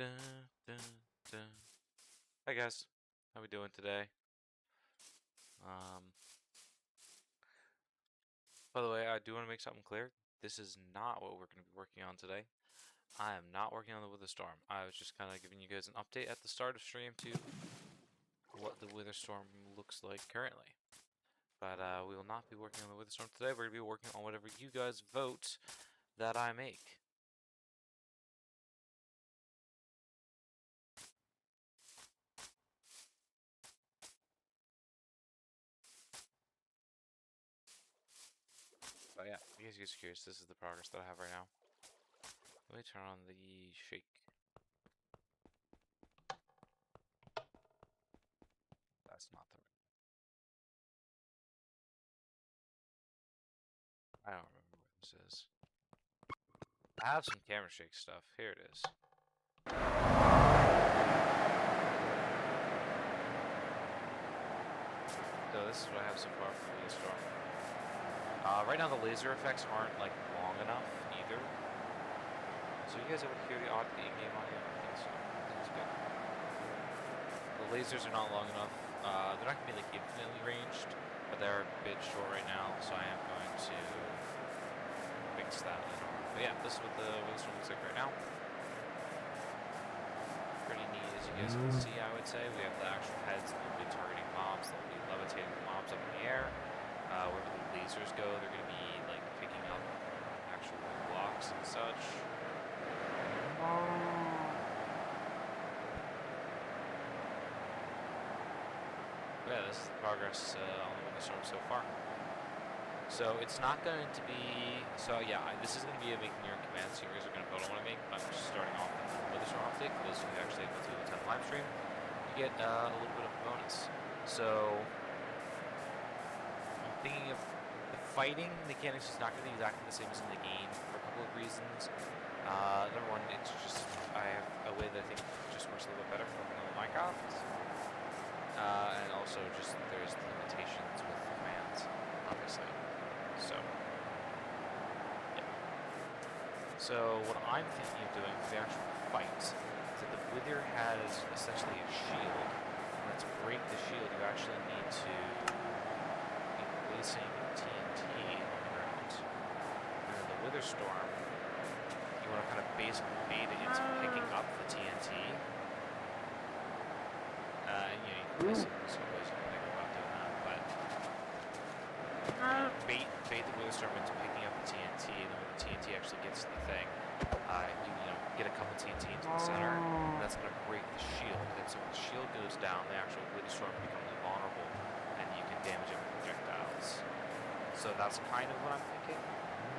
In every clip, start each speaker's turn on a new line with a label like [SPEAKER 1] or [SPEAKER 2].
[SPEAKER 1] Dun, dun, dun. Hi guys, how we doing today? By the way, I do want to make something clear. This is not what we're going to be working on today. I am not working on the Wither Storm. I was just kind of giving you guys an update at the start of stream to what the Wither Storm looks like currently. But we will not be working on the Wither Storm today. We're going to be working on whatever you guys vote that I make. But yeah, in case you guys are curious, this is the progress that I have right now. Let me turn on the shake. That's not the right. I don't remember what this is. I have some camera shake stuff. Here it is. So this is what I have so far for the Storm. Right now the laser effects aren't like long enough either. So you guys able to hear the odd in-game audio? I think so. I think it's good. The lasers are not long enough. They're not gonna be like infinitely ranged, but they're a bit short right now. So I am going to fix that later on. But yeah, this is what the Storm looks like right now. Pretty neat, as you guys can see. I would say we have the actual heads that will be targeting mobs. They'll be levitating the mobs up in the air. Wherever the lasers go, they're going to be like picking up actual blocks and such. But yeah, this is the progress on the Wither Storm so far. So it's not going to be. So yeah, this is going to be a making your own command series. We're going to vote on what I make. But I'm just starting off with the Wither Storm update. For those who actually able to attend the live stream, you get a little bit of a bonus. So I'm thinking of the fighting mechanics is not going to be exactly the same as in the game for a couple of reasons. Number one, it's just I have a way that I think just works a little bit better from Minecraft, and also just there's limitations with commands, obviously. So yeah. So what I'm thinking of doing for the actual fight is that the Wither has essentially a shield. And to break the shield, you actually need to be placing TNT on the ground. And then the Wither Storm, you want to kind of basically bait it into picking up the TNT. And you know, you can place it in some ways you can think about doing that, but bait the Wither Storm into picking up the TNT, and then when the TNT actually gets to the thing, you know, get a couple TNT into the center, and that's going to break the shield. And so when the shield goes down, the actual Wither Storm becomes vulnerable, and you can damage it with projectiles. So that's kind of what I'm thinking,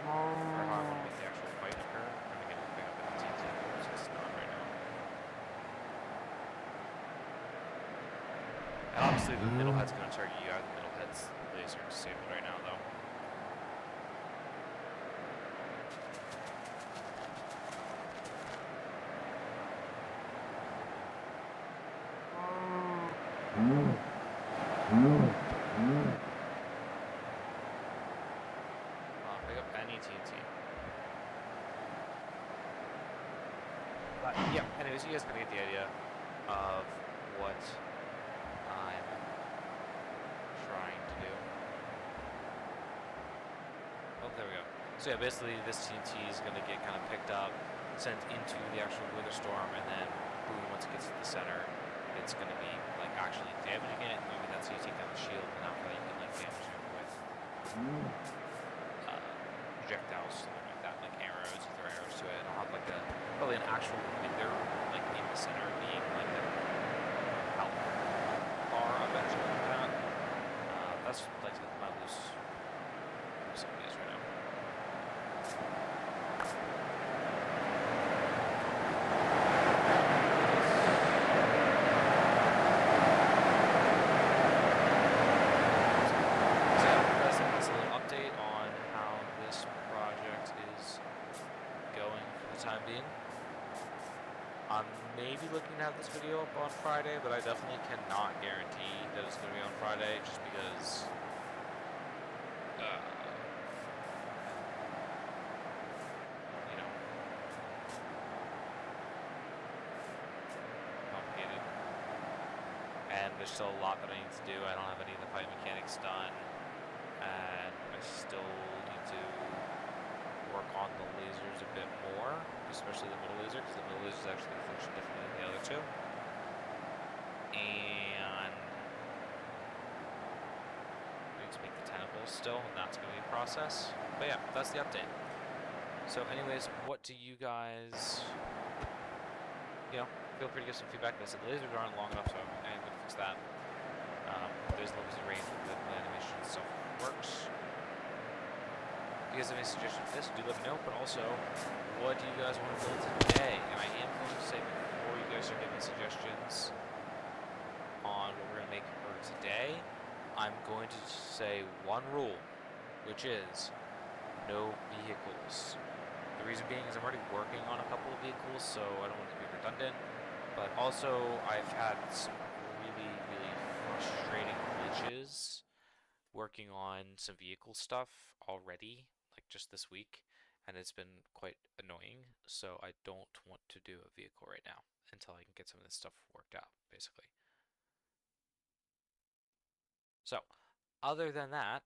[SPEAKER 1] or how I want to make the actual fight occur. I'm going to pick up the TNT, which it's not right now. And obviously the middle head's going to target you. The middle head's laser disabled right now, though. Pick up any TNT. But yeah, anyways, you guys kind of get the idea of what I'm trying to do. Oh, there we go. So yeah, basically this TNT is going to get kind of picked up, sent into the actual Wither Storm, and then boom, once it gets to the center, it's going to be like actually damaging it. Maybe that's how you take down the shield, and after that you can like damage it with projectiles, something like that, like arrows. You throw arrows to it, and I'll have like probably an actual Wither like in the center, being like a health bar eventually like that. That's like my loose ideas right now. Maybe looking to have this video up on Friday, but I definitely cannot guarantee that it's going to be on Friday just because you know, there's still a lot that I need to do. I don't have any of the pipe mechanics done, and I still need to work on the lasers a bit more, especially the middle laser, because the middle laser is actually going to function differently than the other two. And we need to make the tentacles still, and that's going to be a process. But yeah, that's the update. So anyways, what do you guys, feel free to give some feedback. They said the lasers aren't long enough, so I'm going to fix that. There's limited range that the animation stuff works. If you guys have any suggestions for this, do let me know. But also, what do you guys want to build today? And I am going to say before you guys are giving suggestions on what we're going to make for today, I'm going to say one rule, which is no vehicles. The reason being is I'm already working on a couple of vehicles, so I don't want it to be redundant. But also, I've had some really, really frustrating glitches working on some vehicle stuff already, like just this week, and it's been quite annoying. So I don't want to do a vehicle right now until I can get some of this stuff worked out, basically. So, other than that,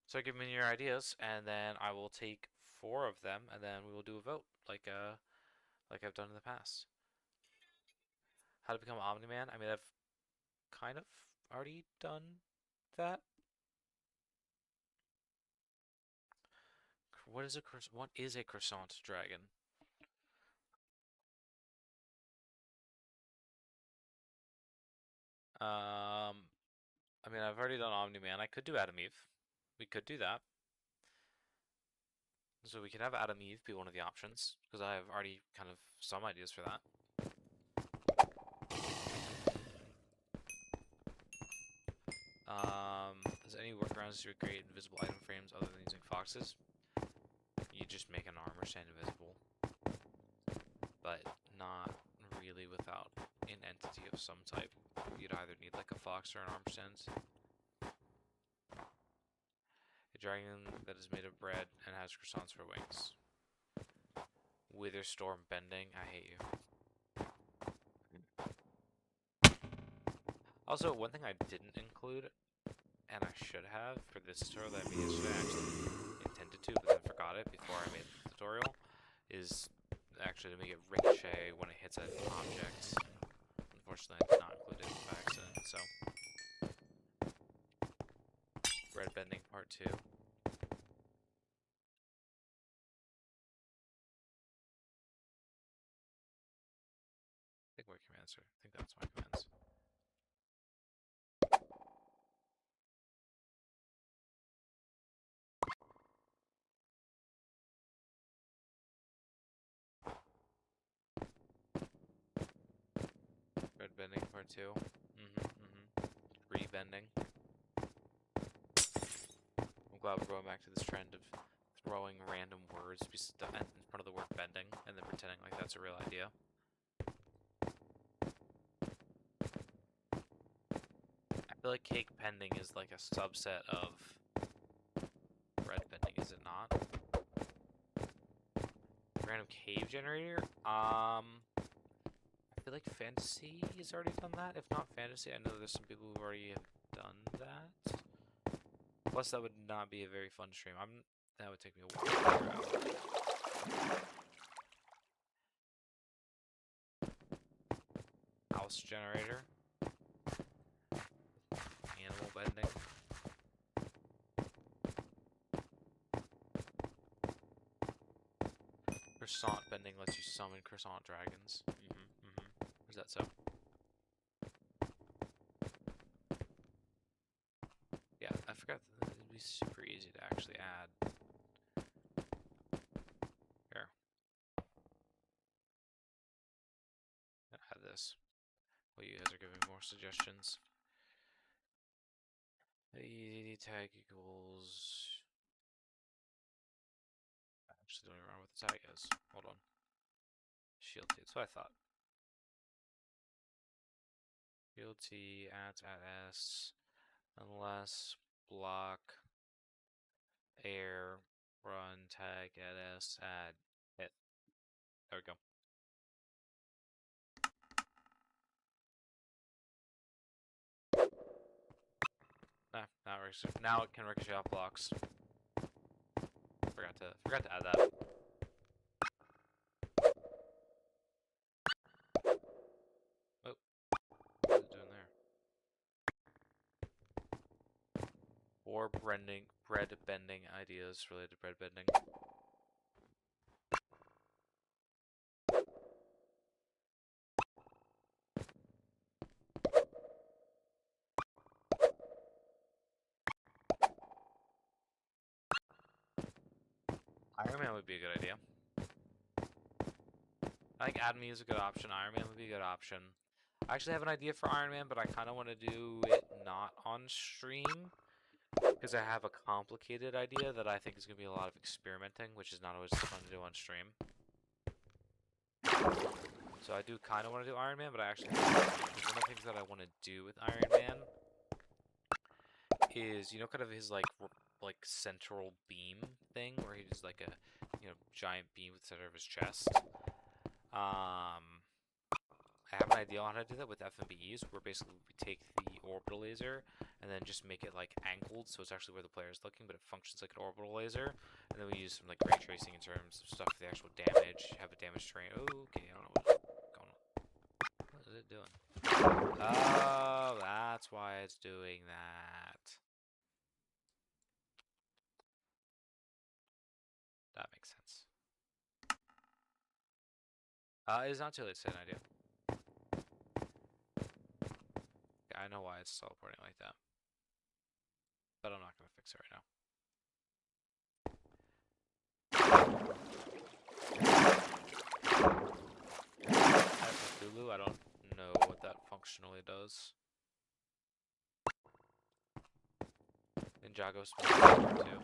[SPEAKER 1] so give me your ideas, and then I will take 4 of them, and then we will do a vote, like I've done in the past. How to become Omni-Man? I mean, I've kind of already done that. What is a croissant dragon? I mean, I've already done Omni-Man. I could do Adam Eve. We could do that. So we could have Adam Eve be one of the options, because I have already kind of some ideas for that. Is any workarounds to create invisible item frames other than using foxes? You just make an armor stand invisible, but not really without an entity of some type. You'd either need like a fox or an armor stand. A dragon that is made of bread and has croissants for wings. Witherstorm bending. I hate you. Also, one thing I didn't include, and I should have for this tutorial that I made yesterday, I actually intended to, but then forgot it before I made the tutorial, is actually to make it ricochet when it hits an object. Unfortunately, I did not include it by accident, so. Bread bending part 2. I think my commands are. I think that's my commands. Bread bending part 2. Rebending. I'm glad we're going back to this trend of throwing random words in front of the word bending and then pretending like that's a real idea. I feel like cake pending is like a subset of bread bending, is it not? Random cave generator? I feel like fantasy has already done that. If not fantasy, I know there's some people who already have done that. Plus, that would not be a very fun stream. That would take me a while to figure out. House generator. Animal bending. Croissant bending lets you summon croissant dragons. Is that so? Yeah, I forgot that it'd be super easy to actually add. Here. Add this. Well, you guys are giving more suggestions. The tag equals. I actually don't even remember what the tag is. Hold on. Shield T. That's what I thought. Shield T at S unless block air run tag at S add hit. There we go. Now it can ricochet off blocks. Forgot to add that. Oh, what is it doing there? Or bread bending ideas related to bread bending. Iron Man would be a good idea. I think Atomy is a good option. Iron Man would be a good option. I actually have an idea for Iron Man, but I kind of want to do it not on stream. Because I have a complicated idea that I think is going to be a lot of experimenting, which is not always fun to do on stream. So I do kind of want to do Iron Man, but I actually one of the things that I want to do with Iron Man is, you know, kind of his like central beam thing, where he's like a, you know, giant beam with the center of his chest. I have an idea on how to do that with FMBEs, where basically we take the orbital laser and then just make it like angled, so it's actually where the player is looking, but it functions like an orbital laser. And then we use some like ray tracing in terms of stuff for the actual damage. Have a damage terrain. Okay, I don't know what's going on. What is it doing? Oh, that's why it's doing that. That makes sense. It's not too late to say an idea. I know why it's teleporting like that, but I'm not going to fix it right now. That's a Cthulhu. I don't know what that functionally does. Ninjago spells too.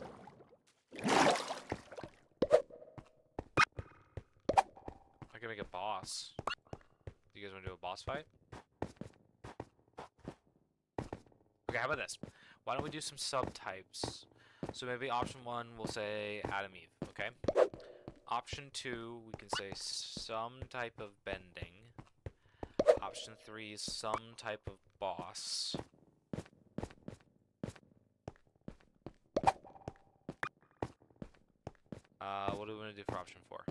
[SPEAKER 1] I can make a boss. Do you guys want to do a boss fight? Okay, how about this? Why don't we do some subtypes? So maybe option 1 we'll say Adam Eve, okay? Option 2 we can say some type of bending. Option 3 is some type of boss. What do we want to do for option 4?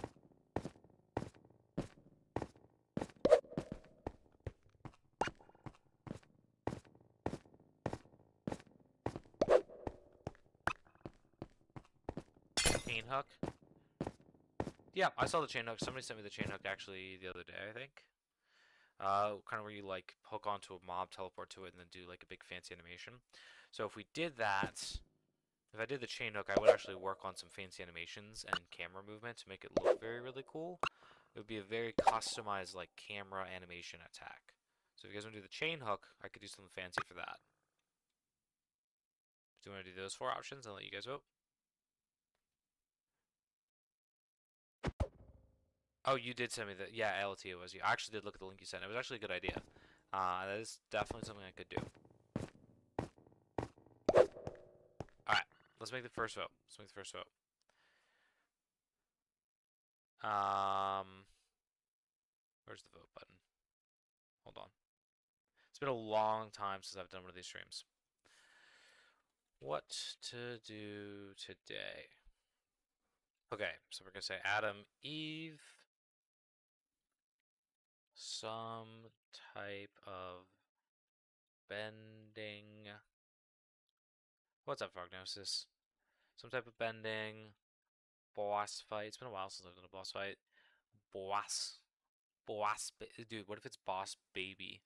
[SPEAKER 1] Chain hook. Yeah, I saw the chain hook. Somebody sent me the chain hook actually the other day, I think. Kind of where you like hook onto a mob, teleport to it, and then do like a big fancy animation. So if we did that, if I did the chain hook, I would actually work on some fancy animations and camera movement to make it look really cool. It would be a very customized like camera animation attack. So if you guys want to do the chain hook, I could do something fancy for that. Do you want to do those 4 options? I'll let you guys vote. Oh, you did send me that. Yeah, LT it was you. I actually did look at the link you sent. It was actually a good idea. That is definitely something I could do. Alright, let's make the first vote. Where's the vote button? Hold on. It's been a long time since I've done one of these streams. What to do today? Okay, so we're gonna say Adam, Eve, some type of bending. What's up, Prognosis? Some type of bending. Boss fight. It's been a while since I've done a boss fight. Dude, what if it's boss baby?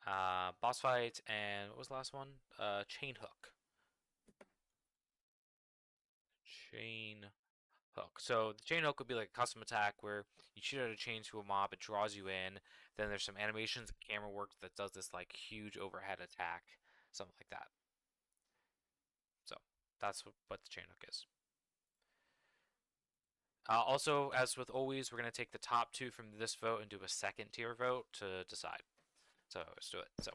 [SPEAKER 1] Boss fight, and what was the last one? Chain hook. Chain hook. So the chain hook would be like a custom attack where you shoot out a chain to a mob, it draws you in. Then there's some animations and camera work that does this like huge overhead attack, something like that. So that's what the chain hook is. Also, as with always, we're going to take the top 2 from this vote and do a second tier vote to decide. So let's do it. So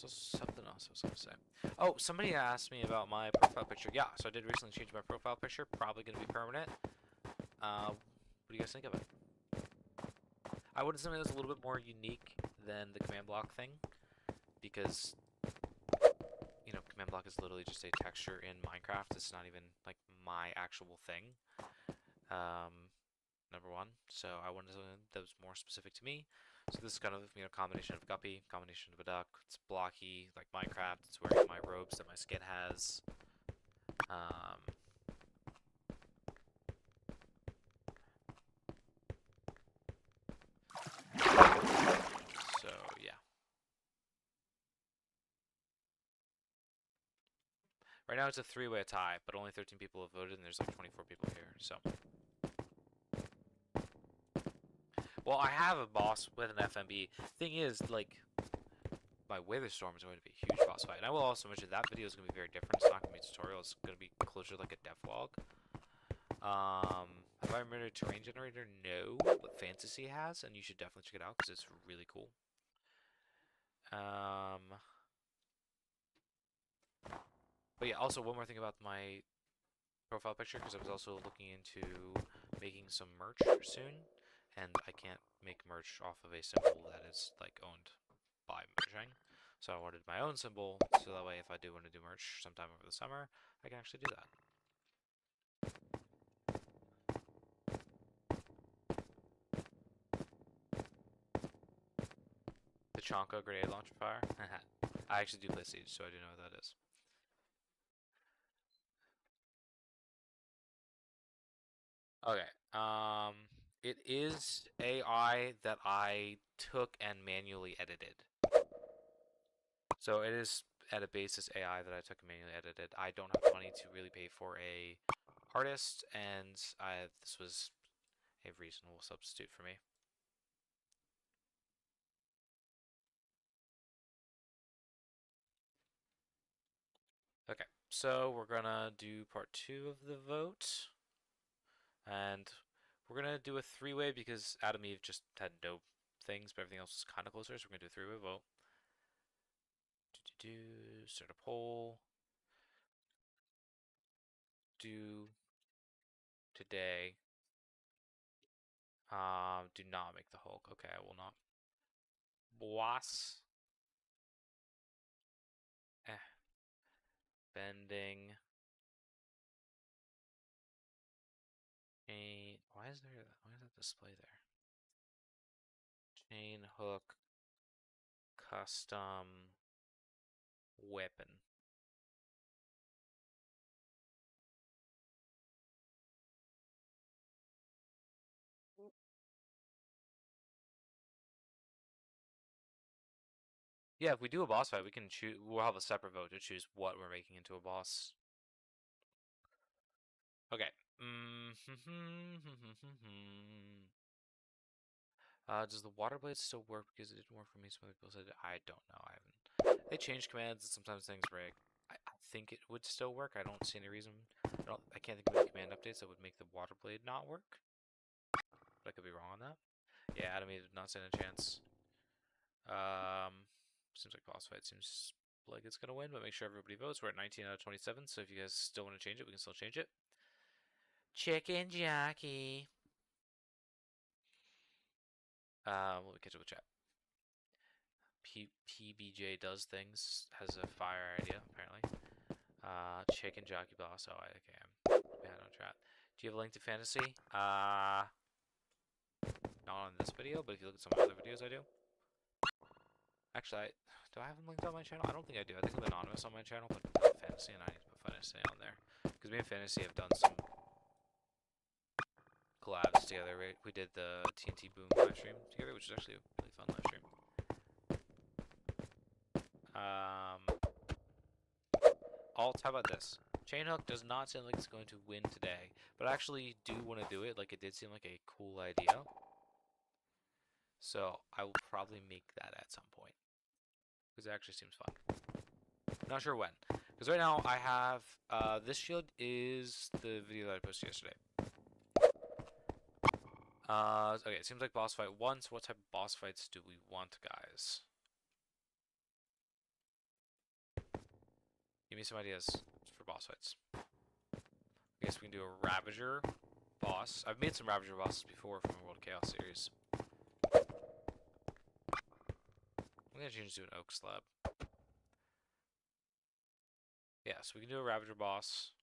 [SPEAKER 1] something else I was going to say. Oh, somebody asked me about my profile picture. Yeah, so I did recently change my profile picture. Probably going to be permanent. What do you guys think of it? I wanted something that's a little bit more unique than the command block thing, because you know, command block is literally just a texture in Minecraft. It's not even like my actual thing. Number one. So I wanted something that was more specific to me. So this is kind of, you know, combination of guppy, combination of a duck. It's blocky like Minecraft. It's wearing my robes that my skin has. So yeah. Right now it's a three-way tie, but only 13 people have voted, and there's like 24 people here. So. Well, I have a boss with an FMB. Thing is, like, my Wither Storm is going to be a huge boss fight. And I will also mention that video is going to be very different. It's not going to be a tutorial. It's going to be closer to like a devlog. Have I remembered Terrain Generator? No, but Fantasy has, and you should definitely check it out because it's really cool. But yeah, also one more thing about my profile picture, because I was also looking into making some merch soon, and I can't make merch off of a symbol that is like owned by merching. So I wanted my own symbol, so that way if I do want to do merch sometime over the summer, I can actually do that. The Chonka grenade launcher fire. I actually do play Siege, so I do know what that is. Okay. It is AI that I took and manually edited. So it is at a basis AI that I took and manually edited. I don't have money to really pay for a artist, and this was a reasonable substitute for me. Okay, so we're gonna do part 2 of the vote, and we're gonna do a three-way because Adam Eve just had no things, but everything else was kind of closer, so we're gonna do a three-way vote. Start a poll. Do today. Do not make the Hulk. Okay, I will not. Boss. Bending. Chain. Why is that display there? Chain hook. Custom. Weapon. Yeah, if we do a boss fight, we can choose. We'll have a separate vote to choose what we're making into a boss. Okay. Does the water blade still work? Because it didn't work for me. Some other people said I don't know. I haven't. They change commands and sometimes things break. I think it would still work. I don't see any reason. I can't think of any command updates that would make the water blade not work. But I could be wrong on that. Yeah, Adam did not stand a chance. Seems like boss fight seems like it's gonna win, but make sure everybody votes. We're at 19 out of 27, so if you guys still want to change it, we can still change it. Chicken jockey. Let me catch up with chat. PBJ does things, has a fire idea, apparently. Chicken jockey boss. Oh, okay, I'm behind on chat. Do you have a link to fantasy? Not on this video, but if you look at some other videos, I do. Actually, do I have them linked on my channel? I don't think I do. I think I'm anonymous on my channel, but not fantasy, and I need to put fantasy on there. Because me and fantasy have done some collabs together. We did the TNT Boom live stream together, which is actually a really fun live stream. Alt, how about this? Chainhook does not seem like it's going to win today, but I actually do want to do it. Like, it did seem like a cool idea. So I will probably make that at some point. Because it actually seems fun. Not sure when. Because right now I have, this shield is the video that I posted yesterday. Okay, it seems like boss fight 1, so what type of boss fights do we want, guys? Give me some ideas for boss fights. I guess we can do a Ravager boss. I've made some Ravager bosses before from the World Chaos series. I'm gonna change to an oak slab. Yeah, so we can do a Ravager boss.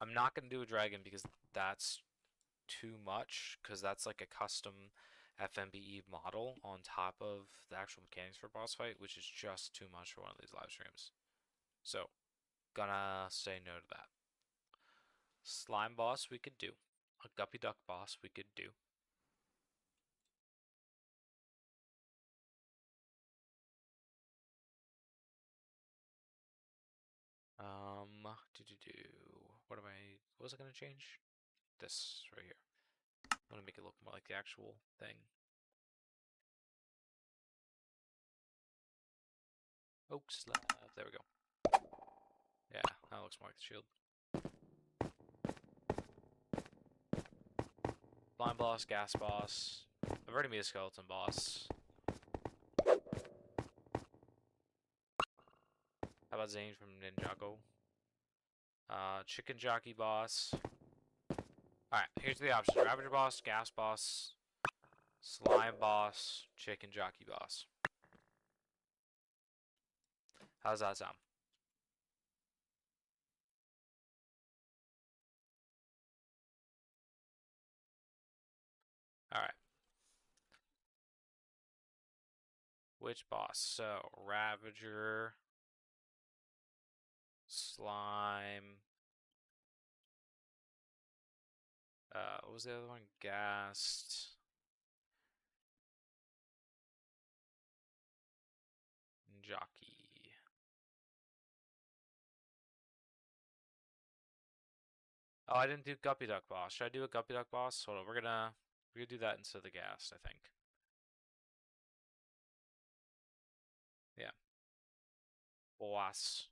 [SPEAKER 1] I'm not gonna do a dragon because that's too much, because that's like a custom FMBE model on top of the actual mechanics for boss fight, which is just too much for one of these live streams. So, gonna say no to that. Slime boss we could do. A Guppy Duck boss we could do. What was I gonna change? This right here. I'm gonna make it look more like the actual thing. Oak slab. There we go. Yeah, that looks more like the shield. Blind boss, gas boss. I've already made a skeleton boss. How about Zane from Ninjago? Chicken jockey boss. Alright, here's the options. Ravager boss, gas boss, slime boss, chicken jockey boss. How's that sound? Alright. Which boss? So, Ravager, slime. What was the other one? Ghast. Jockey. Oh, I didn't do Guppy Duck boss. Should I do a Guppy Duck boss? Hold on, we're gonna do that instead of the Ghast, I think. Yeah. Boss.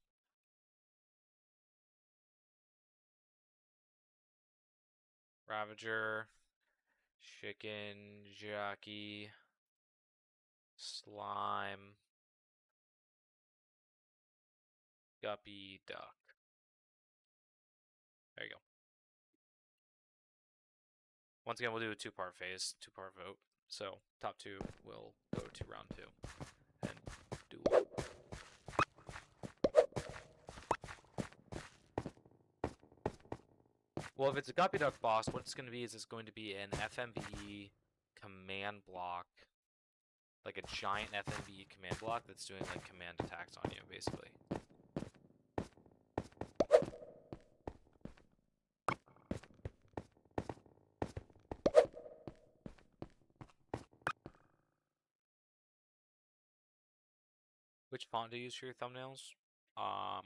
[SPEAKER 1] Ravager. Chicken jockey. Slime. Guppy Duck. There you go. Once again, we'll do a two-part phase, two-part vote. So top two will go to round two and duel. Well, if it's a Guppy Duck boss, what it's going to be is it's going to be an FMBE command block, like a giant FMBE command block that's doing like command attacks on you, basically. Which font do you use for your thumbnails? I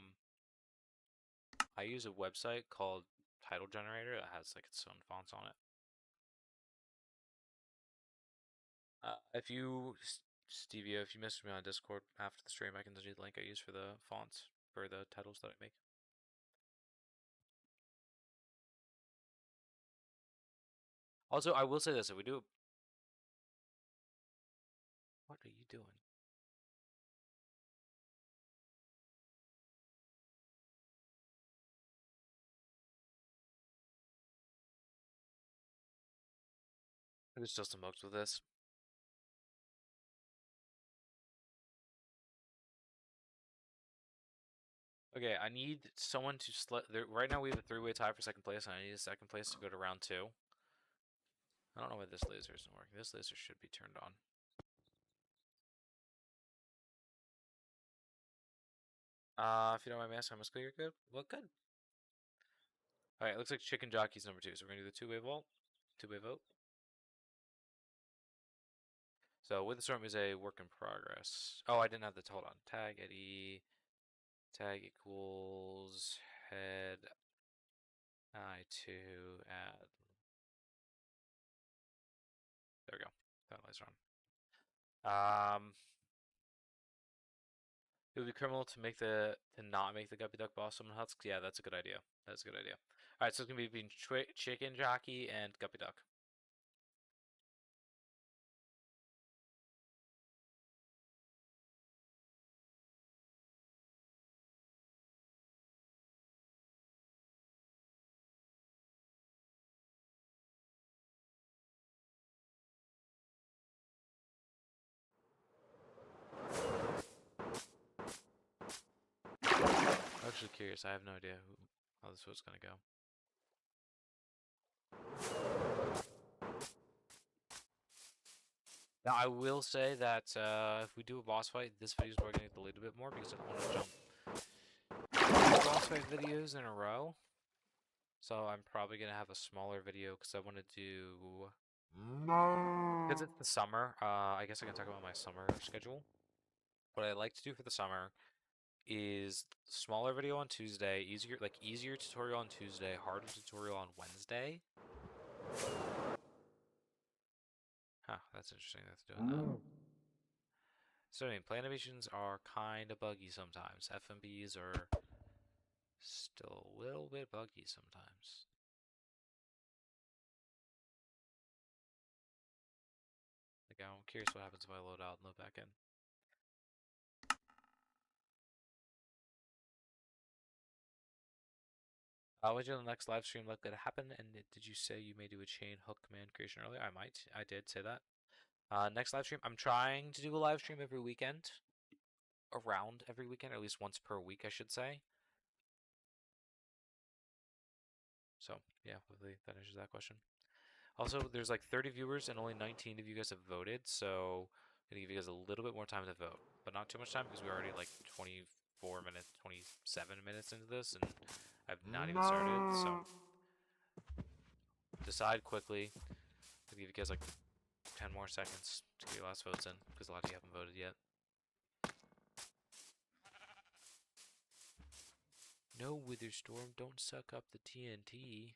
[SPEAKER 1] use a website called Title Generator that has like its own fonts on it. If you, Stevia, if you message me on Discord after the stream, I can send you the link I use for the fonts for the titles that I make. Also, I will say this: if we do, what are you doing? There's still some bugs with this. Okay, I need someone to right now we have a three-way tie for second place, and I need a second place to go to round two. I don't know why this laser isn't working. This laser should be turned on. If you don't mind me asking, I'm gonna you're good. Well, good. Alright, looks like Chicken Jockey's number two, so we're gonna do the two-way vault. Two-way vote. So, with the storm is a work in progress. Oh, I didn't have the hold on. Tag Eddie. Tag equals head I2 add. There we go. That laser on. It would be criminal to not make the Guppy Duck boss summon Husk. Yeah, that's a good idea. That's a good idea. All right, so it's gonna be between Chicken Jockey and Guppy Duck. actually curious. I have no idea how this was gonna go. Now, I will say that if we do a boss fight, this video is probably going to get a little bit more because I don't want to jump 2 boss fight videos in a row. So I'm probably going to have a smaller video because I want to do... Because it's the summer, I guess I can talk about my summer schedule. What I like to do for the summer is smaller video on Tuesday, easier tutorial on Tuesday, harder tutorial on Wednesday. Huh, that's interesting that's doing that. So I mean, play animations are kind of buggy sometimes. FMBs are still a little bit buggy sometimes. Like, I'm curious what happens if I load out and load back in. When did the next live stream likely to happen? And did you say you may do a chain hook command creation earlier? I might. I did say that. Next live stream, I'm trying to do a live stream every weekend. Around every weekend, or at least once per week, I should say. So, yeah, hopefully that answers that question. Also, there's like 30 viewers and only 19 of you guys have voted, so I'm gonna give you guys a little bit more time to vote, but not too much time because we're already like 24 minutes, 27 minutes into this, and I've not even started. So decide quickly. I'll give you guys like 10 more seconds to get your last votes in because a lot of you haven't voted yet. No, Witherstorm, don't suck up the TNT.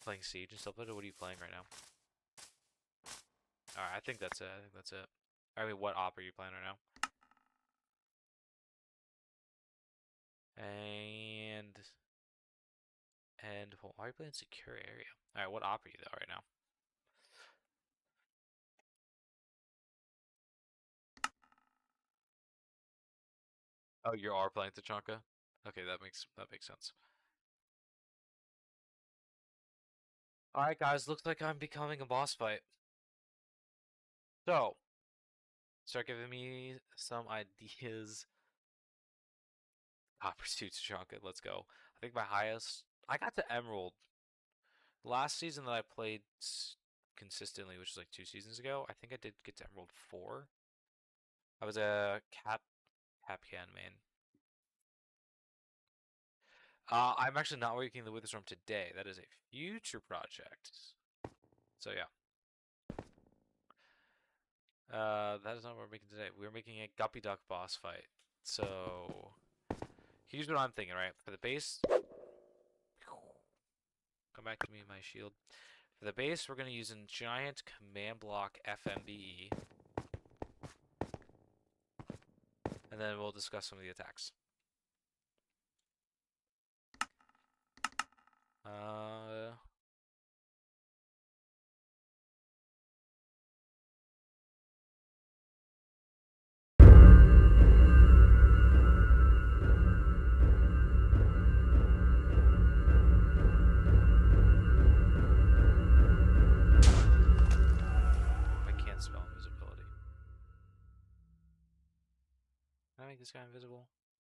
[SPEAKER 1] Playing Siege and stuff like that. What are you playing right now? Alright, I think that's it. I mean, what op are you playing right now? And well, why are you playing Secure Area? Alright, what op are you though right now? Oh, you are playing Tachanka? Okay, that makes sense. Alright guys, looks like I'm becoming a boss fight. So, start giving me some ideas. Pursuit Tachanka, let's go. I think my highest I got to Emerald. Last season that I played consistently, which was like 2 seasons ago, I think I did get to Emerald 4. I was a Capcan main. I'm actually not working the Witherstorm today. That is a future project. So yeah. That is not what we're making today. We're making a Guppy Duck boss fight. So here's what I'm thinking, right? For the base, come back to me, my shield. For the base, we're gonna use a giant command block FMBE, and then we'll discuss some of the attacks. I can't spell invisibility. Can I make this guy invisible?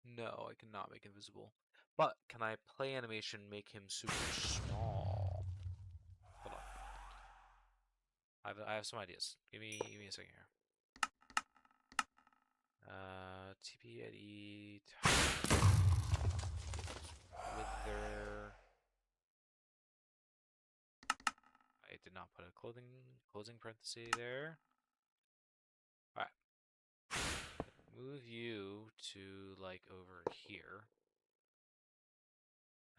[SPEAKER 1] No, I cannot make invisible. But can I play animation make him super small? Hold on. I have some ideas. Give me a second here. TP at E. Wither. I did not put a closing parenthesis there. Alright. Move you to like over here.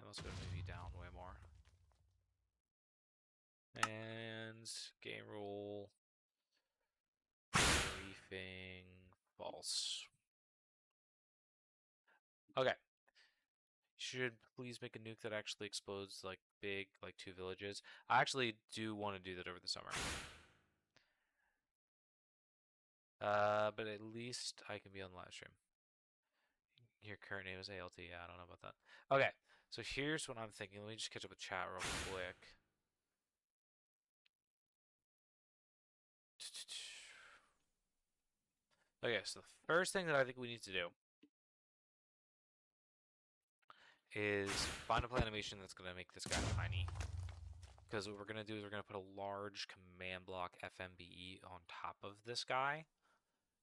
[SPEAKER 1] I'm also gonna move you down way more. And game rule. Briefing. False. Okay. Should please make a nuke that actually explodes like big, like 2 villages. I actually do want to do that over the summer. But at least I can be on the live stream. Your current name is ALT. Yeah, I don't know about that. Okay, so here's what I'm thinking. Let me just catch up with chat real quick. Okay, so the first thing that I think we need to do is find a play animation that's going to make this guy tiny. Because what we're going to do is we're going to put a large command block FMBE on top of this guy.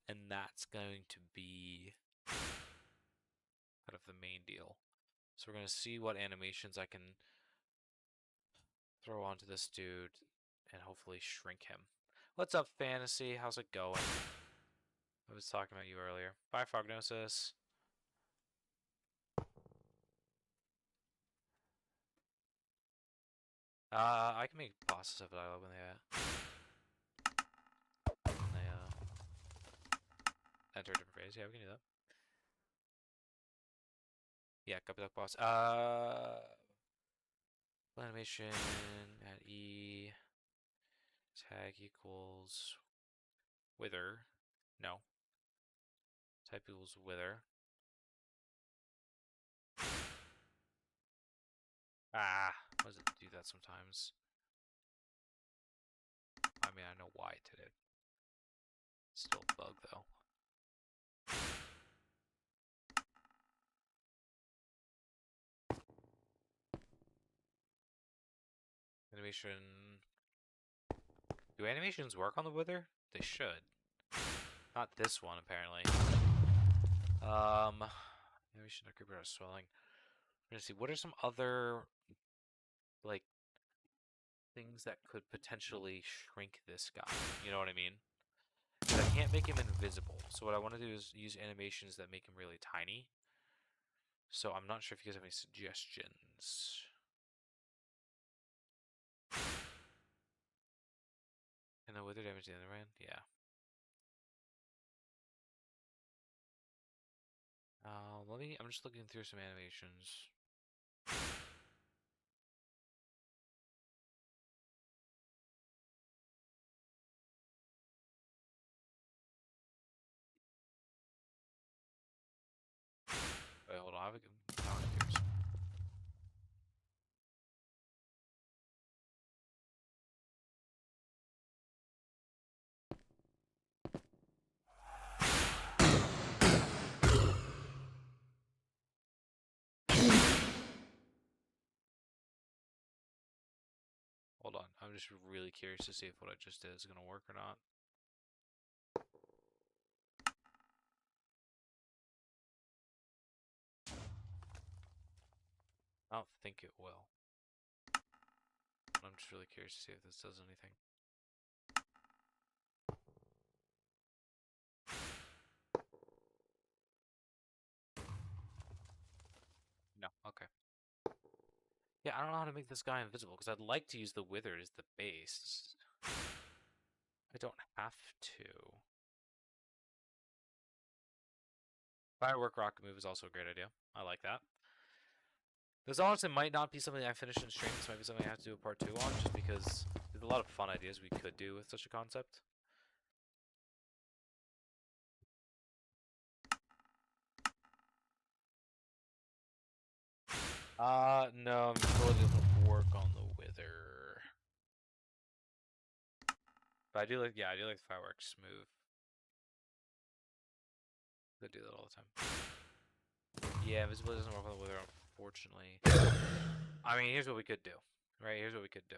[SPEAKER 1] And that's going to be kind of the main deal. So we're going to see what animations I can throw onto this dude and hopefully shrink him. What's up, Fantasy? How's it going? I was talking about you earlier. Bye, Prognosis. I can make bosses of it. I love when they enter a different phase. Yeah, we can do that. Yeah, copy that boss. Animation at E. Tag equals wither. No. Type equals wither. Ah, why does it do that sometimes? I mean, I know why it did it. It's still a bug, though. Animation. Do animations work on the wither? They should. Not this one, apparently. Animation of creeper swelling. We're gonna see what are some other like things that could potentially shrink this guy. You know what I mean? But I can't make him invisible. So what I want to do is use animations that make him really tiny. So I'm not sure if you guys have any suggestions. And the wither damage the other end? Yeah. I'm just looking through some animations. Wait, hold on. I have a good. Hold on. I'm just really curious to see if what I just did is going to work or not. I don't think it will. I'm just really curious to see if this does anything. No. Okay. Yeah, I don't know how to make this guy invisible because I'd like to use the wither as the base. I don't have to. Firework rocket move is also a great idea. I like that. This honestly might not be something I finish in stream. This might be something I have to do a part 2 on, just because there's a lot of fun ideas we could do with such a concept. No, it doesn't work on the wither. But I do like, yeah, I do like the fireworks move. I do that all the time. Yeah, invisibility doesn't work on the wither, unfortunately. I mean, here's what we could do. Right, here's what we could do.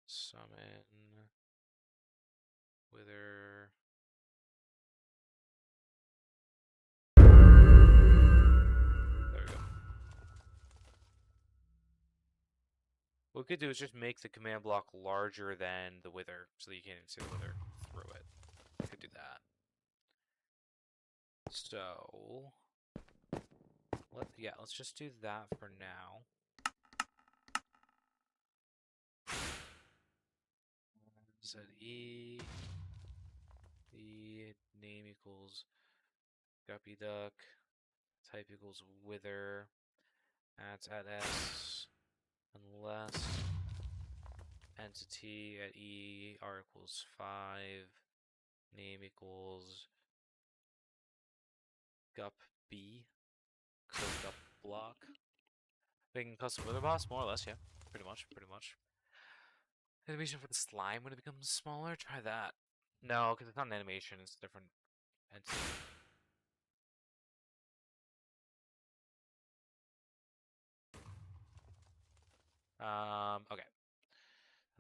[SPEAKER 1] Summon wither. There we go. What we could do is just make the command block larger than the wither, so that you can't even see the wither through it. We could do that. So, let's just do that for now. Set E name equals guppy duck, type equals wither, that's at S, unless entity at E R equals 5, name equals gup B, so gup block. Making custom wither boss, more or less, yeah, pretty much. Animation for the slime when it becomes smaller, try that. No, because it's not an animation, it's a different Entity. Okay.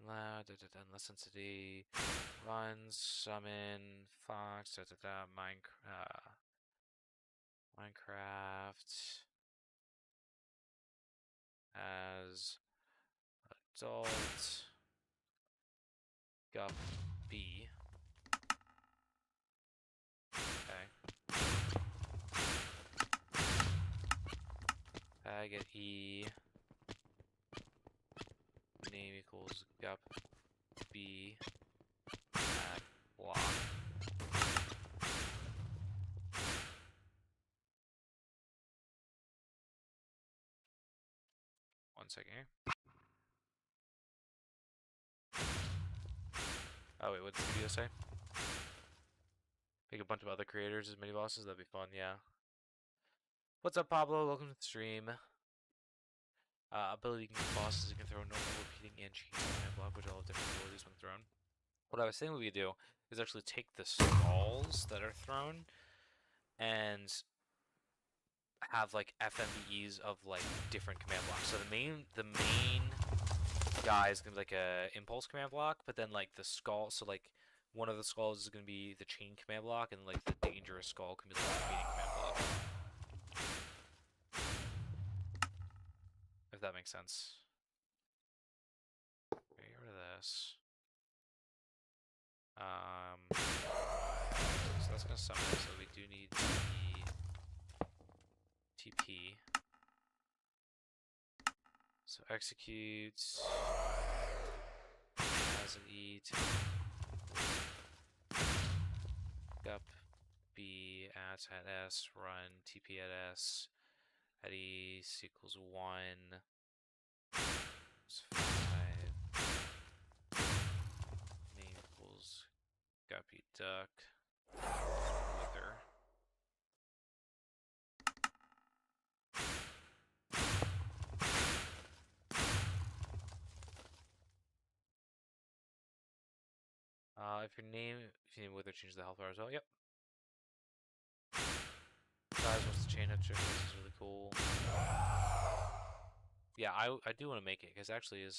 [SPEAKER 1] Unless entity runs summon fox Minecraft as adult guppy. Okay. I get E. Name equals gup B at block. One second here. Oh wait, what did the video say? Pick a bunch of other creators as mini bosses. That'd be fun. Yeah. What's up, Pablo? Welcome to the stream. Ability can get bosses. It can throw normal, repeating, and cheating and block, which all have different abilities when thrown. What I was saying we could do is actually take the skulls that are thrown and have like FMBEs of like different command blocks. So the main guy is gonna be like a impulse command block, but then like the skull, so like one of the skulls is gonna be the chain command block, and like the dangerous skull can be like the repeating command block. If that makes sense. Okay, get rid of this. So that's gonna summon it, so we do need the TP. So execute as an E to gup B at S, run TP at S at E equals 1. It's 5. Name equals guppy duck. Wither. If you name Wither, change the health bar as well. Yep. Guys, what's the chain head trick? This is really cool. Yeah, I do want to make it because actually I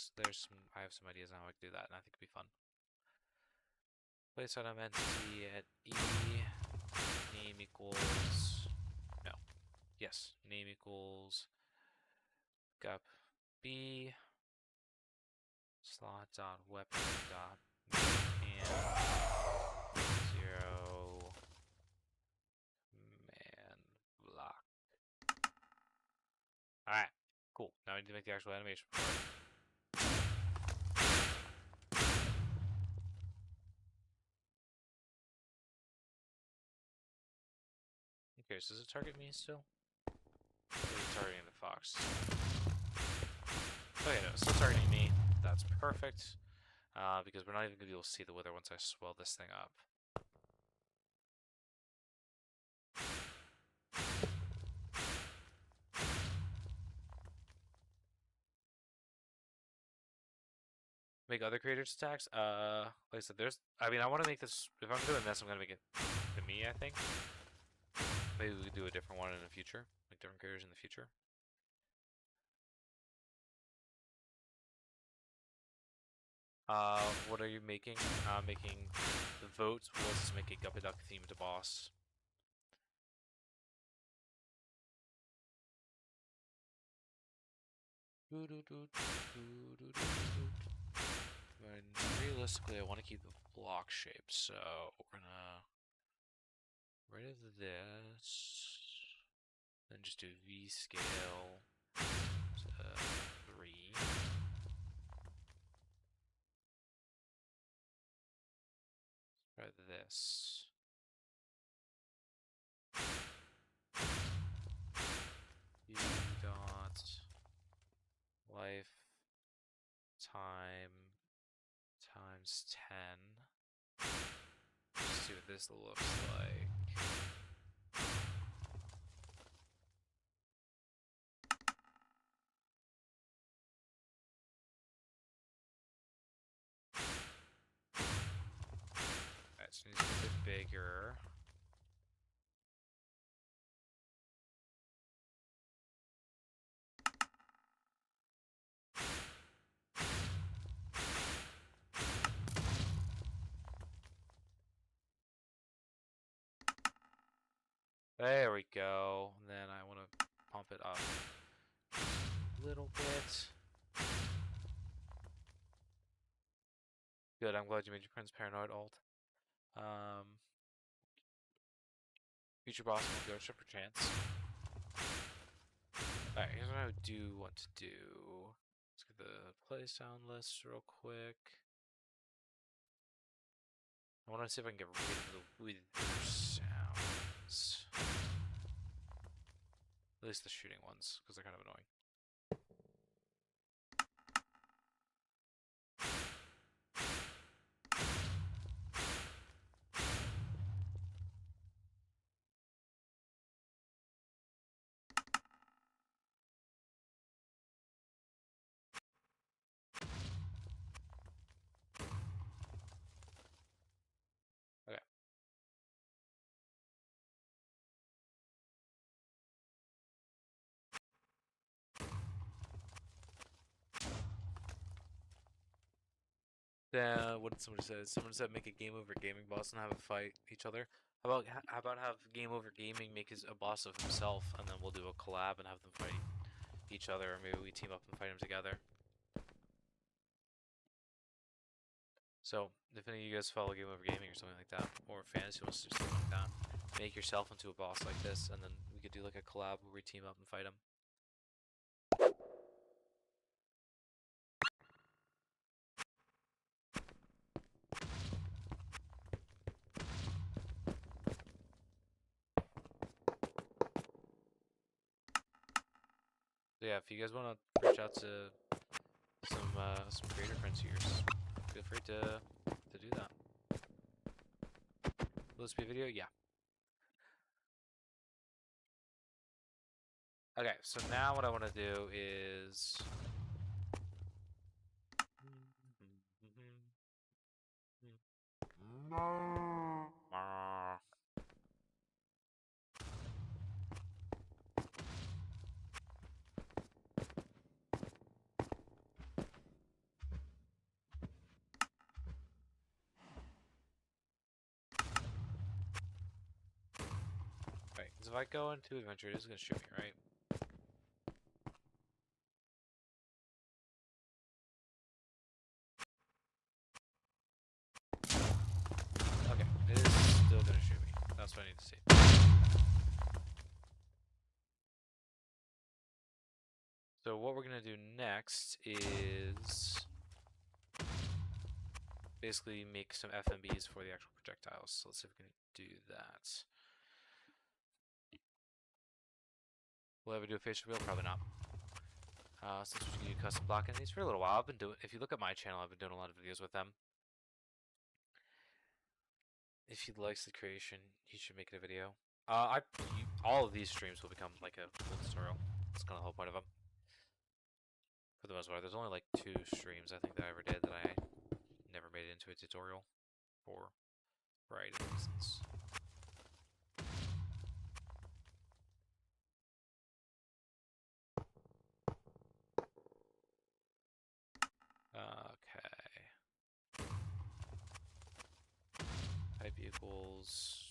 [SPEAKER 1] have some ideas on how I can do that, and I think it'd be fun. Place item entity at E. Name equals yes. Name equals gup B slot dot weapon dot and 0 man block. Alright, cool. Now I need to make the actual animation for it. Okay, so does it target me still? Or is it targeting the fox? Okay, no, it's still targeting me. That's perfect. Because we're not even going to be able to see the wither once I swell this thing up. Make other creators attacks? Like I said, I want to make this, if I'm doing this, I'm going to make it to me, I think. Maybe we could do a different one in the future. Make different creators in the future. What are you making? Making the vote was to make a Guppy Duck themed boss. And realistically, I want to keep the block shape, so we're gonna rid of this, then just do V scale to 3. Try this. U dot life time times 10. Let's see what this looks like. Alright, so it needs to be a bit bigger. There we go. And then I want to pump it up a little bit. Good, I'm glad you made your friends paranoid, alt. Future boss will go ship for chance. Alright, here's what I do want to do. Let's get the play sound list real quick. I want to see if I can get rid of the wither sounds. At least the shooting ones, because they're kind of annoying. Okay. What did somebody say? Someone said make a game over gaming boss and have it fight each other. How about have game over gaming make a boss of himself, and then we'll do a collab and have them fight each other, or maybe we team up and fight them together. So if any of you guys follow Game Over Gaming or something like that, or fans who wants to do something like that, make yourself into a boss like this, and then we could do like a collab where we team up and fight them. So yeah, if you guys want to reach out to some creator friends of yours, feel free to do that. Will this be a video? Yeah. Okay, so now what I want to do is right, because if I go into adventure, it is going to shoot me, right? Okay, it is still going to shoot me. That's what I need to see. So what we're going to do next is basically make some FMBs for the actual projectiles. So let's see if we can do that. Will I ever do a face reveal? Probably not. Since we can do custom block enemies for a little while, I've been doing. If you look at my channel, I've been doing a lot of videos with them. If he likes the creation, he should make it a video. All of these streams will become like a full tutorial. That's kind of the whole point of them. For the most part, there's only like 2 streams I think that I ever did that I never made it into a tutorial for a variety of reasons. Okay. Type equals.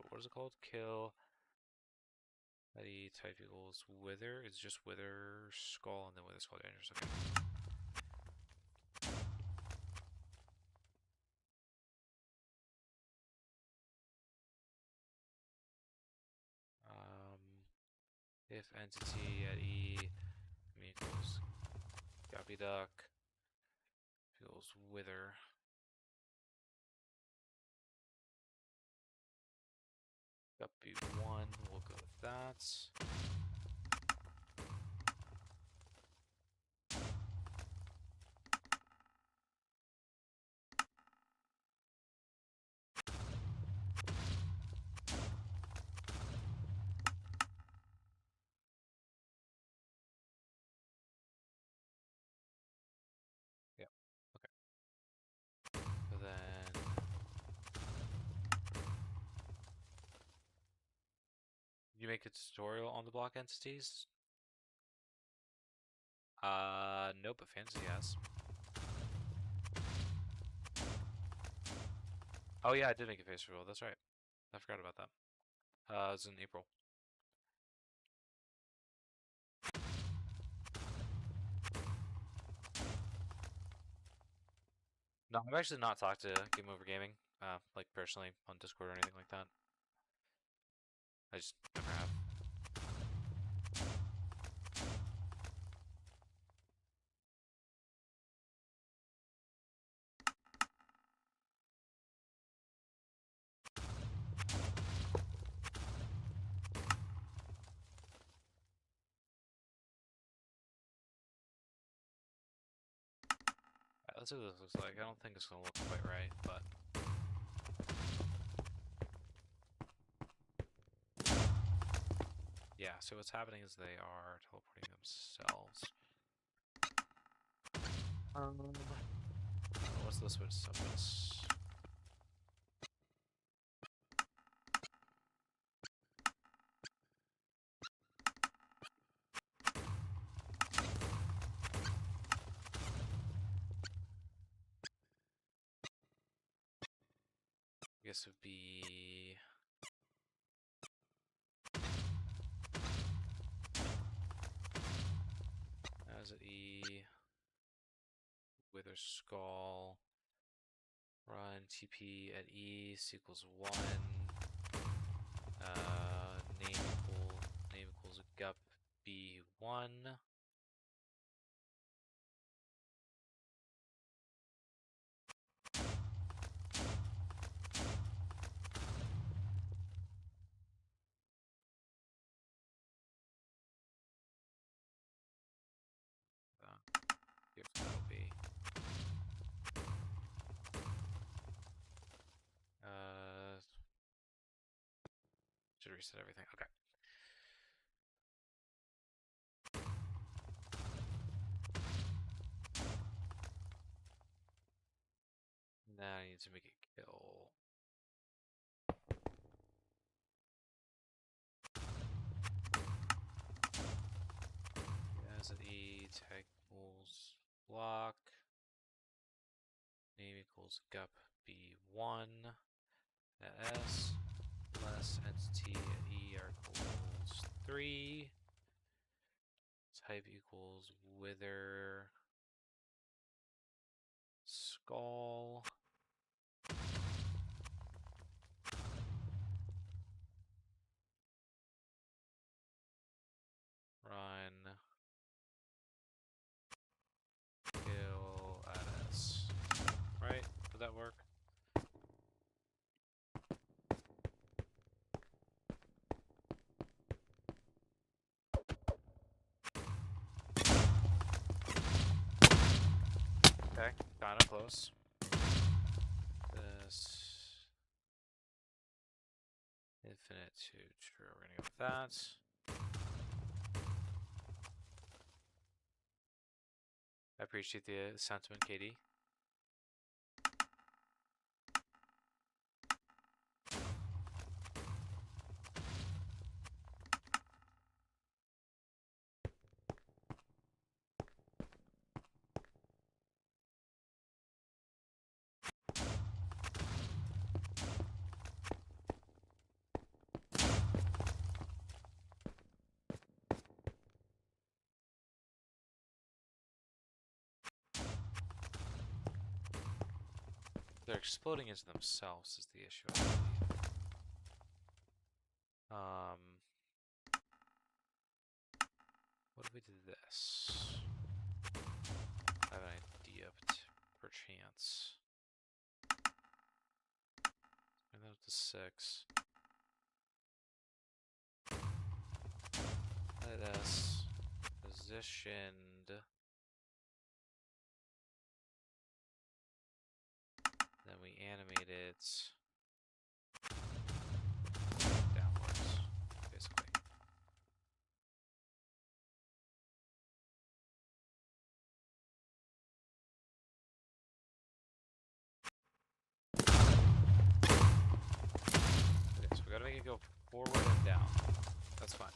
[SPEAKER 1] What is it called? Kill. ID type equals wither. It's just wither skull and then wither skull dangerous. Okay. If entity at E equals copy duck equals wither. Guppy1, we'll go with that. Yeah, okay. So then you make a tutorial on the block entities? Nope, but Fantasy has. Oh yeah, I did make a face reveal, that's right. I forgot about that. It was in April. No, I've actually not talked to Game Over Gaming, like personally on Discord or anything like that. I just never have. Let's see what this looks like. I don't think it's gonna look quite right, but yeah. So what's happening is they are teleporting themselves. What's this one? I guess it would be as E Wither Skull run TP at E equals 1. Name equals gup B1. Here's what that'll be. Should reset everything. Okay. Now I need to make it kill. As an E tag equals block. Name equals gup B1. S less entity at E are equals 3. Type equals wither skull. Run kill at S. Right? Would that work? Okay, kinda close. This infinite to true. We're gonna go with that. I appreciate the sentiment, Katie. They're exploding into themselves is the issue, I believe. What if we did this? I have an idea, but perchance. And that to 6. Let us positioned. Then we animate it downwards, basically. Okay, so we gotta make it go forward and down. That's fine.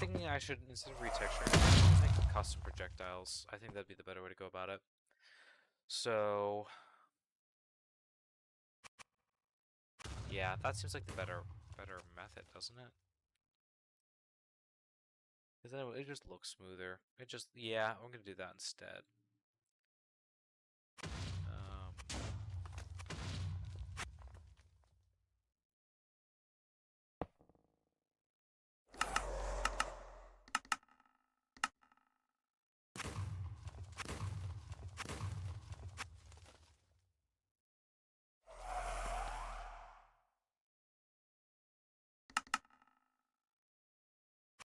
[SPEAKER 1] thinking I should, instead of retexturing, make custom projectiles. I think that'd be the better way to go about it. So, yeah, that seems like the better method, doesn't it? Because then it just looks smoother. Yeah, I'm gonna do that instead.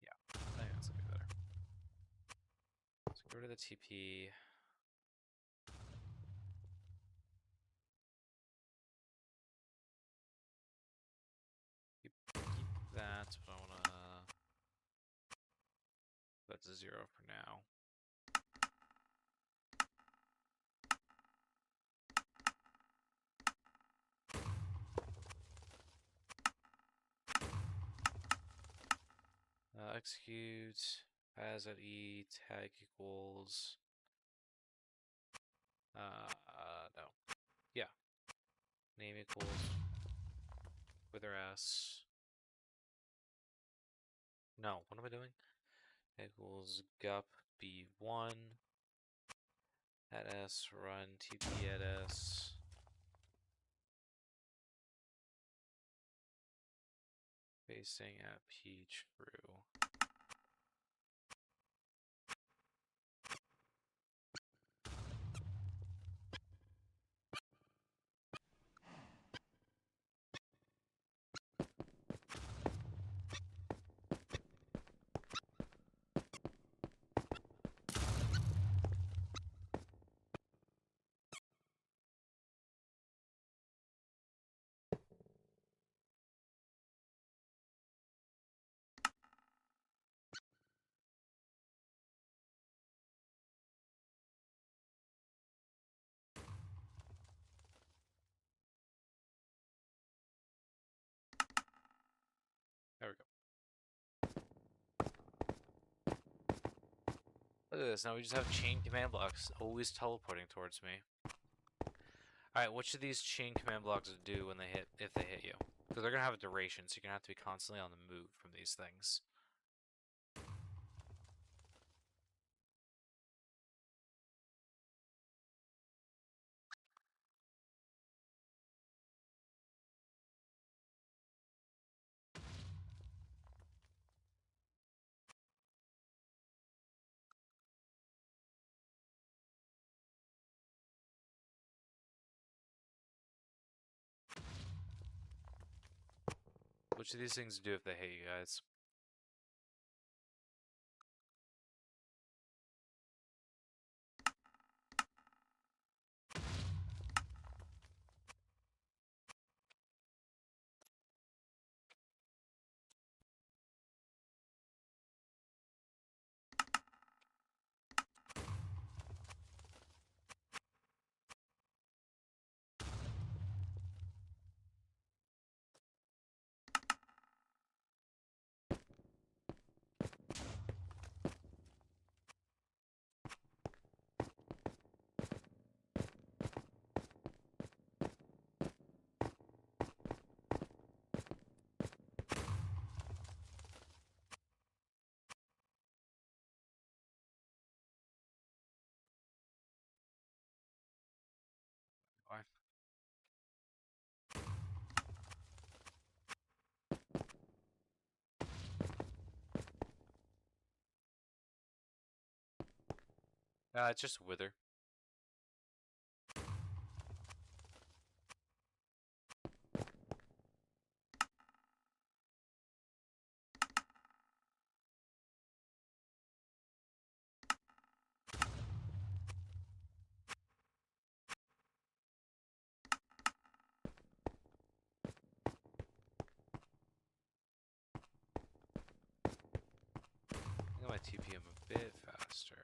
[SPEAKER 1] Yeah, I think that's gonna be better. So get rid of the TP. Keep that, but I wanna that's a 0 for now. Execute as at E tag equals no. Yeah. Name equals wither s. No, what am I doing? Equals gup b1 at s run tp at s. Facing at p true. There we go. Look at this, now we just have chain command blocks always teleporting towards me. Alright, what should these chain command blocks do when if they hit you? Because they're gonna have a duration, so you're gonna have to be constantly on the move from these things. What should these things do if they hit you guys? Why? It's just wither. I might TP him a bit faster.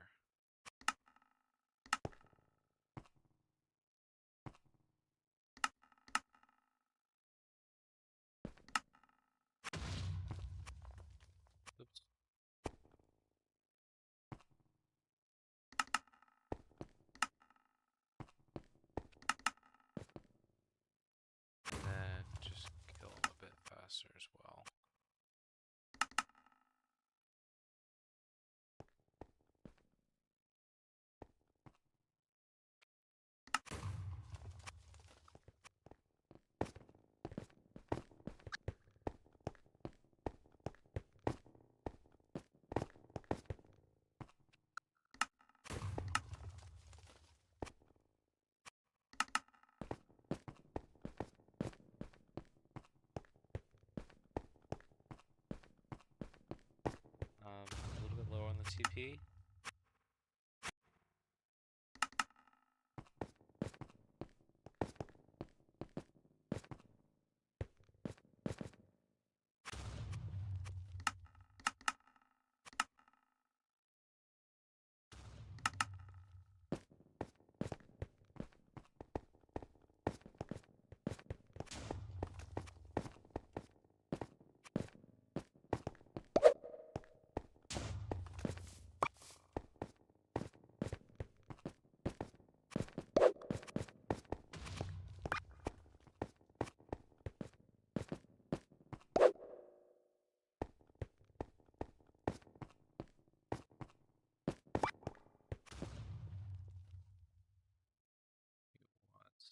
[SPEAKER 1] Oops. TP.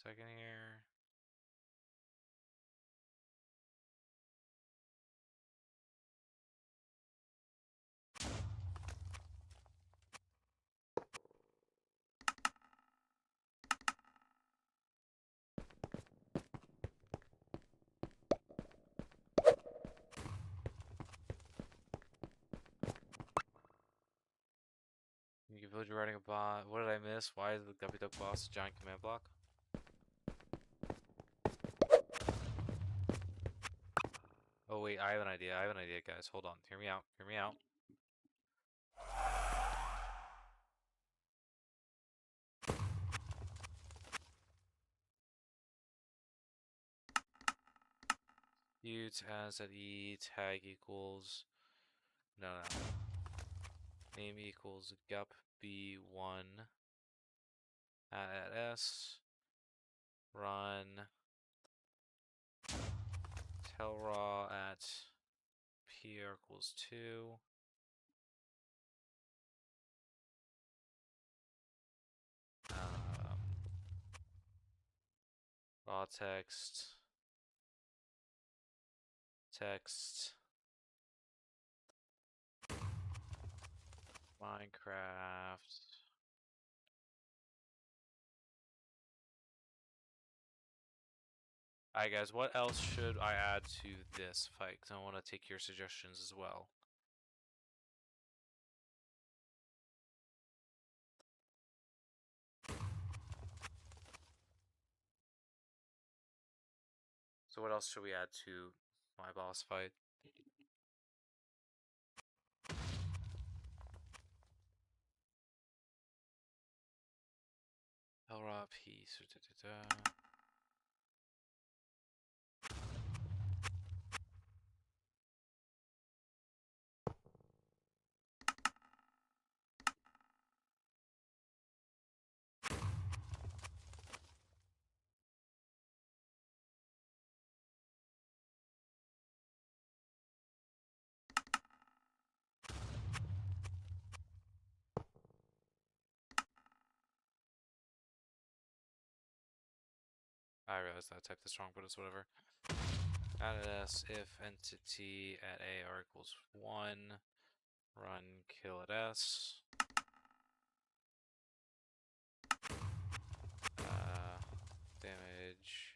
[SPEAKER 1] Second here. You can build your writing a bot. What did I miss? Why is the Guppy Duck boss a giant command block? Oh wait, I have an idea. I have an idea, guys. Hold on. Hear me out. Hear me out. Ute as at E tag equals no. Name equals gup b1 at s run tell raw at p equals 2 raw text Minecraft. Alright guys, what else should I add to this fight? Because I want to take your suggestions as well. So what else should we add to my boss fight? Elra P. I realized I typed this wrong, but it's whatever. Added s if entity at a r equals 1, run kill at s. Damage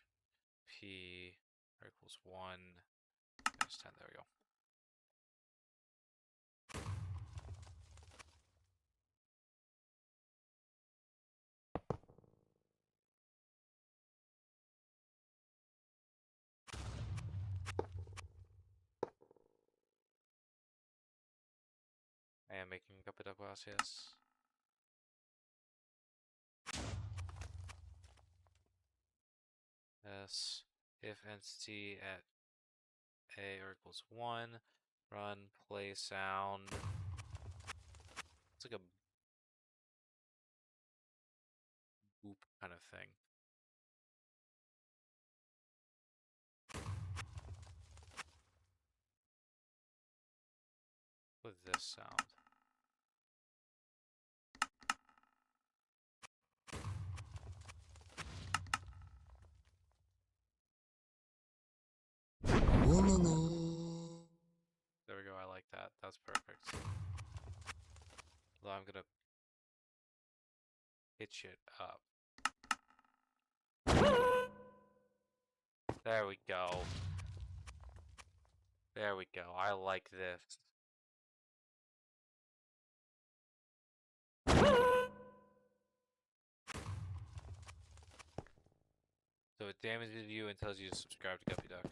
[SPEAKER 1] p r equals 1 minus 10. There we go. I am making up a class, yes. S if entity at a or equals 1, run play sound. It's like a boop kind of thing. With this sound. There we go, I like that. That's perfect. Although I'm gonna hitch it up. There we go. There we go. I like this. it damages you and tells you to subscribe to Guppy Duck.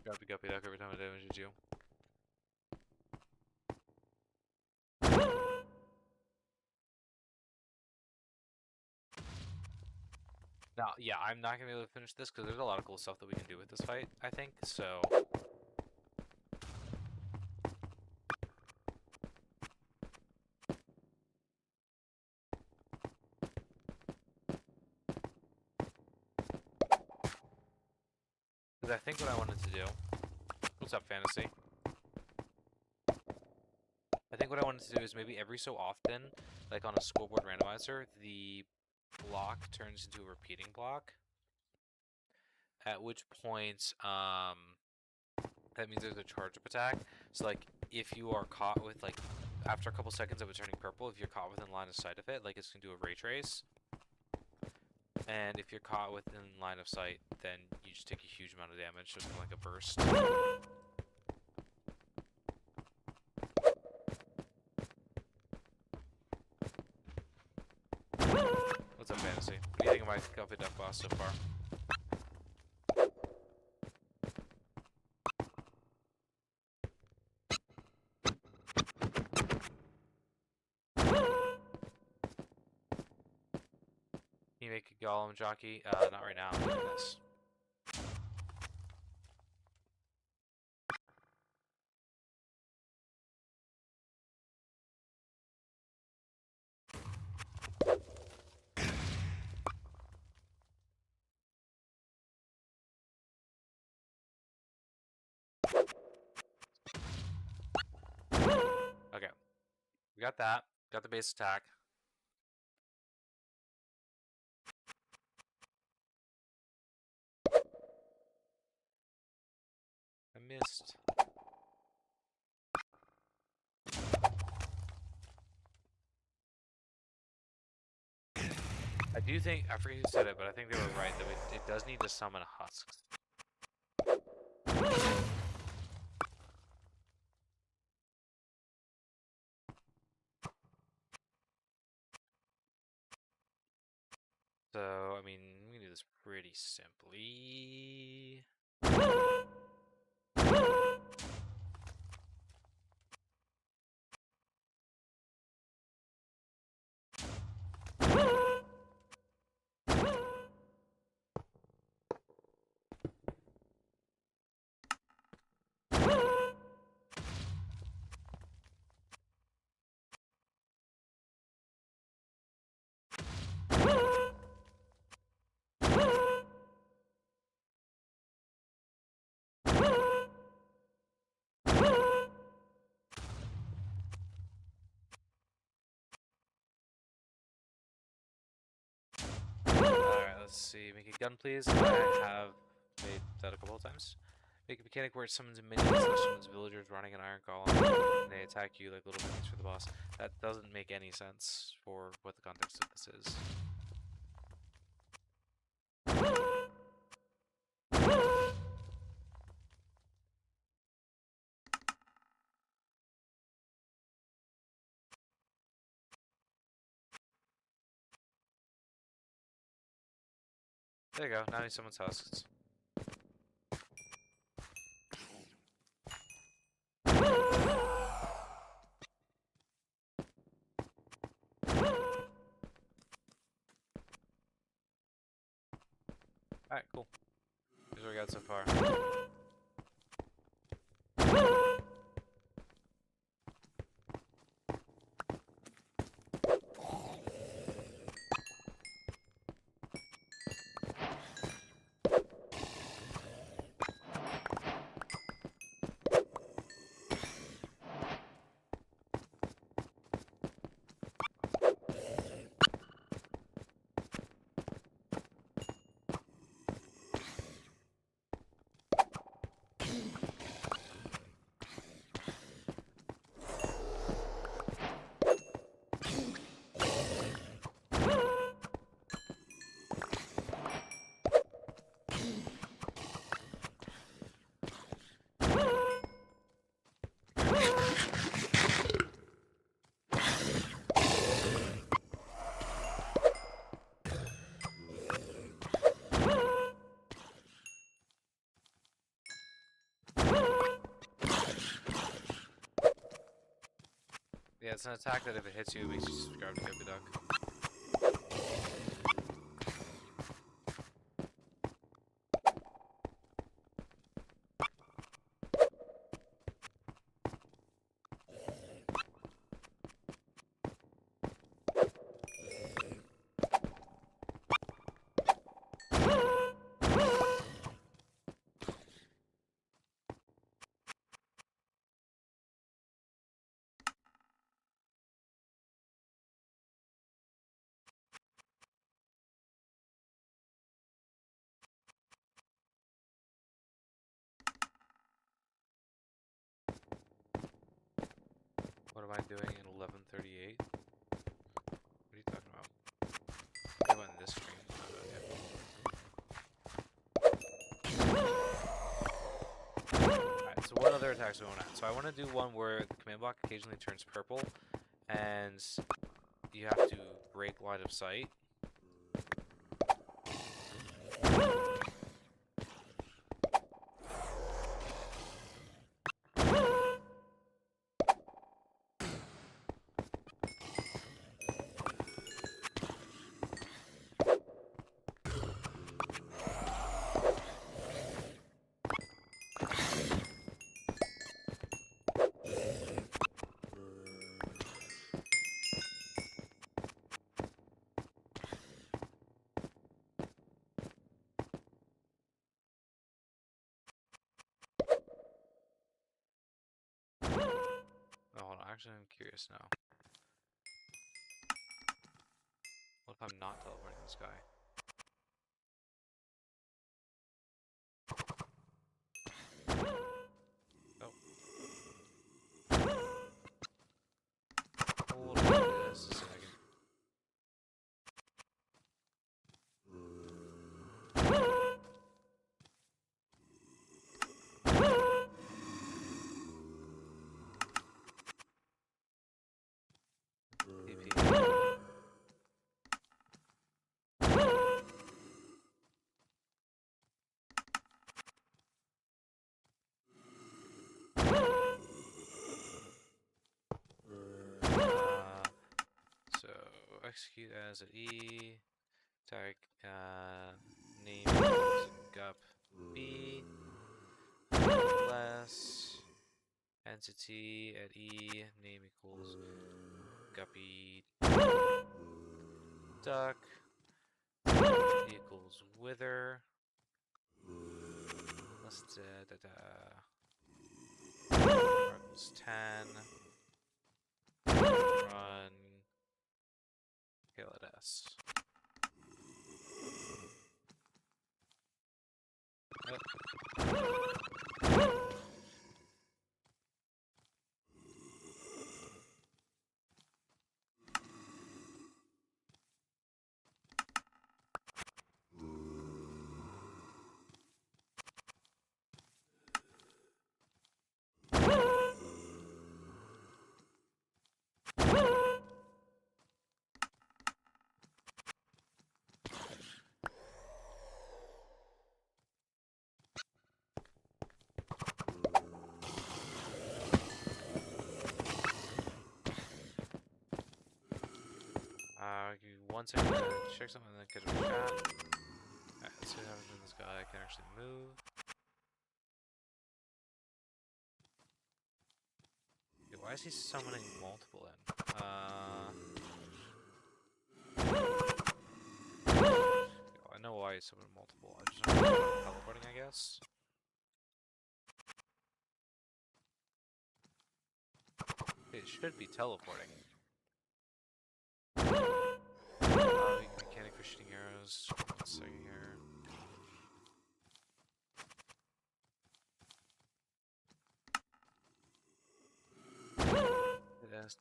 [SPEAKER 1] Grab the Guppy Duck every time it damages you. Now, yeah, I'm not gonna be able to finish this because there's a lot of cool stuff that we can do with this fight, I think, so... Because I think what I wanted to do... What's up, Fantasy? I think what I wanted to do is maybe every so often, like on a scoreboard randomizer, the block turns into a repeating block. At which point, that means there's a charge-up attack. So, like, if you are caught with, like, after a couple seconds of it turning purple, if you're caught within line of sight of it, like, it's going to do a ray trace. And if you're caught within line of sight, then you just take a huge amount of damage, so it's kind of like a burst. What's up, Fantasy? What do you think of my Guppy Duck boss so far? Can you make a golem jockey? Not right now. I'm doing this. Okay. We got that. Got the base attack. I missed. I do think, I forget who said it, but I think they were right that it does need to summon husks. So, I mean, we can do this pretty simply. Alright, let's see. Make a gun, please. I have made that a couple of times. Make a mechanic where it summons minions that summons villagers running an iron golem, and they attack you like little minions for the boss. That doesn't make any sense for what the context of this is. There you go, now he summons husks. Alright, cool. Here's what we got so far. it's an attack that if it hits you, it makes you subscribe to Goopy Duck. What am I doing in 11:38? What are you talking about? I went in this stream. Alright, so what other attacks do I want to add? So I want to do one where the command block occasionally turns purple, and you have to break line of sight. Oh, hold on. Actually, I'm curious now. What if I'm not teleporting this guy? Oh. Hold on just a second. PP. So execute as an E. Tag name gup B less entity at E name equals guppy duck equals wither. Let's equals 10. Run KLS. Give you 1 second to check something and then get a chat. Alright, let's see what happens when this guy can actually move. Okay, why is he summoning multiple in? I know why he's summoning multiple. I just don't know teleporting, I guess. It should be teleporting. Mechanic for shooting arrows. 1 second here. Yes.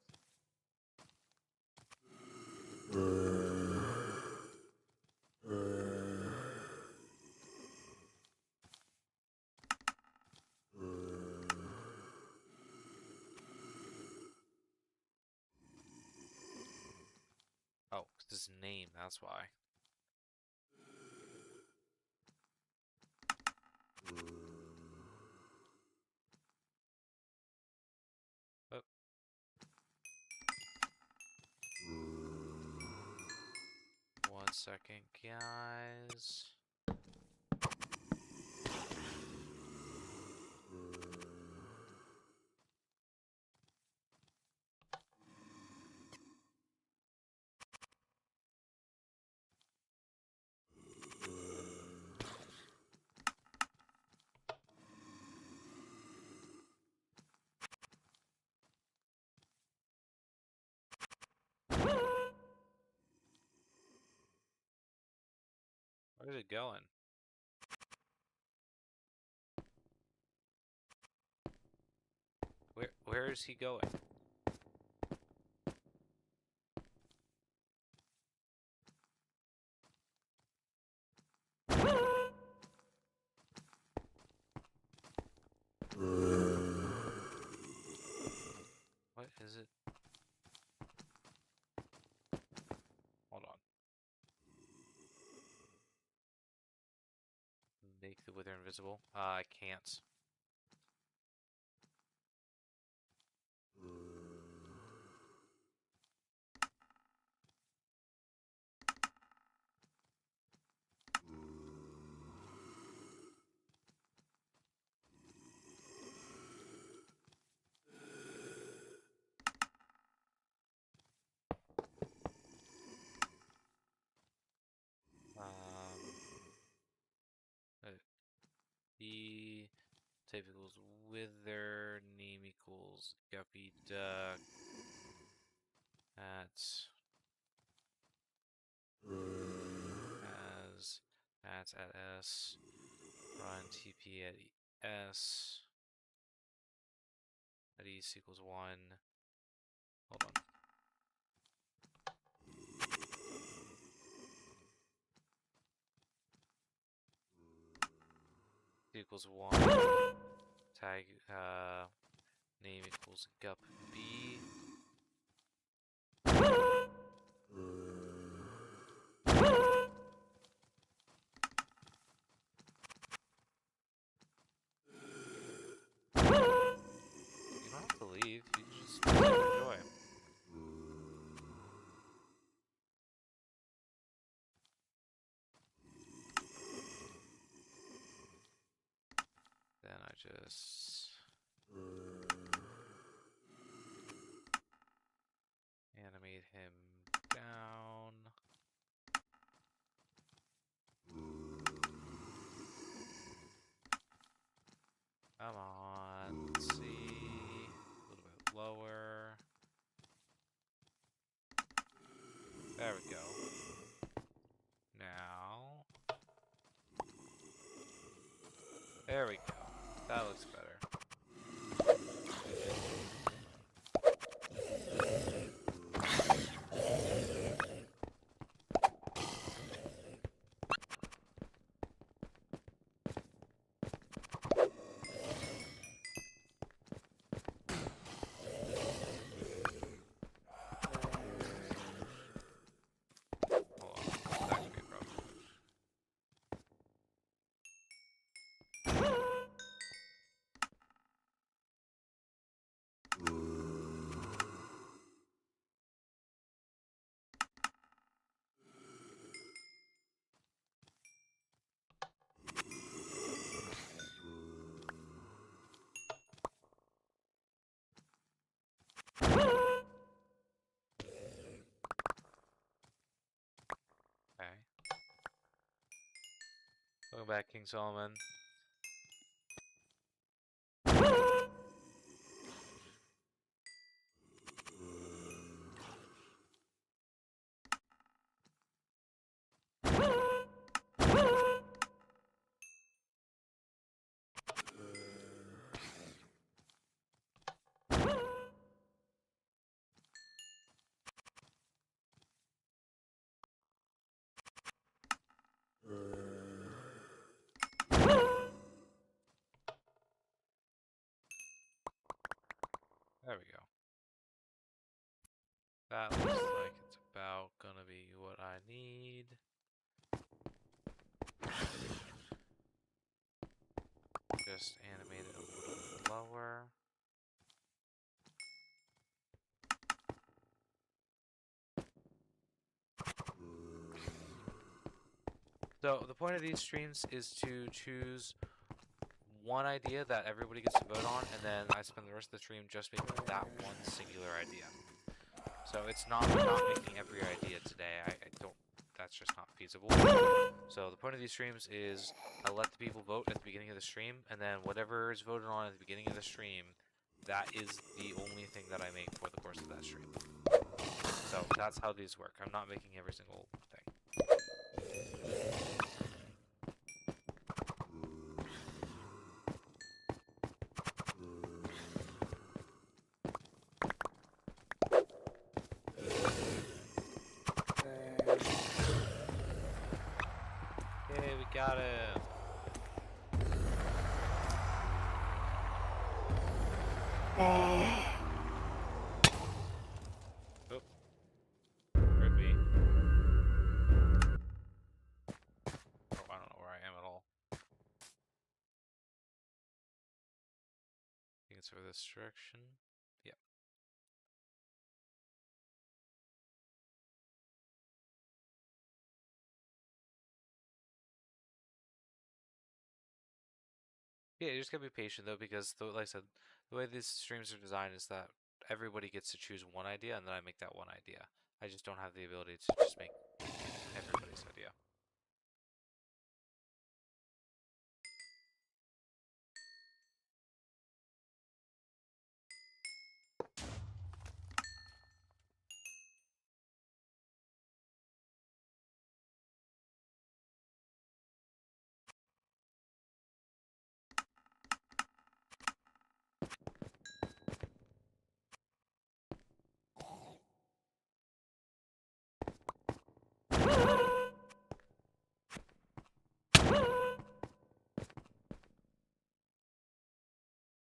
[SPEAKER 1] Oh, his name, that's why. Oh. second, guys. Where's it going? Where is he going? What is it? Hold on. Make the wither invisible. I can't. The type equals wither, name equals guppy duck. That's at S. Run TP at S. At E equals 1. Hold on. Equals 1. Tag name equals gup B. You don't have to leave, you can just enjoy. Then I just animate him down. Come on, let's see. A little bit lower. There we go. Now. There we go. That looks better. Hold on. That could be a problem. Okay. Welcome back, King Solomon. There we go. That looks like it's about gonna be what I need. Just animate it a little bit lower. So the point of these streams is to choose one idea that everybody gets to vote on, and then I spend the rest of the stream just making that one singular idea. So it's not making every idea today. I don't. That's just not feasible. So the point of these streams is I let the people vote at the beginning of the stream, and then whatever is voted on at the beginning of the stream, that is the only thing that I make for the course of that stream. So that's how these work. I'm not making every single thing. Hey, we got him. Oh, Rippy. Oh, I don't know where I am at all. I think it's over this direction. Yep. Yeah, you just gotta be patient though, because like I said, the way these streams are designed is that everybody gets to choose one idea, and then I make that one idea. I just don't have the ability to just make everybody's idea.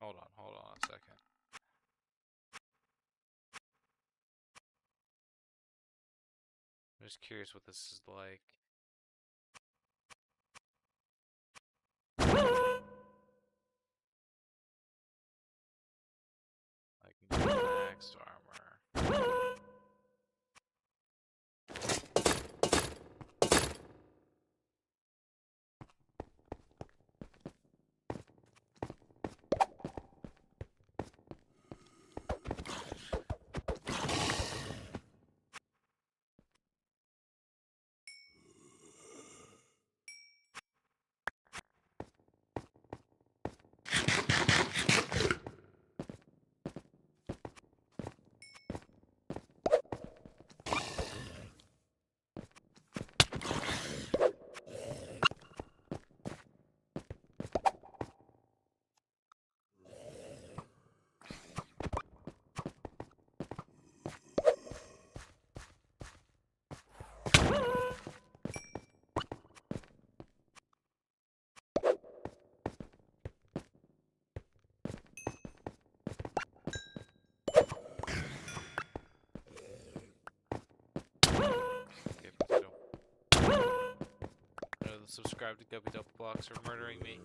[SPEAKER 1] Hold on a second. I'm just curious what this is like. I can get max armor. Okay, potato. No, the subscribe to Guppy Double Blocks are murdering me.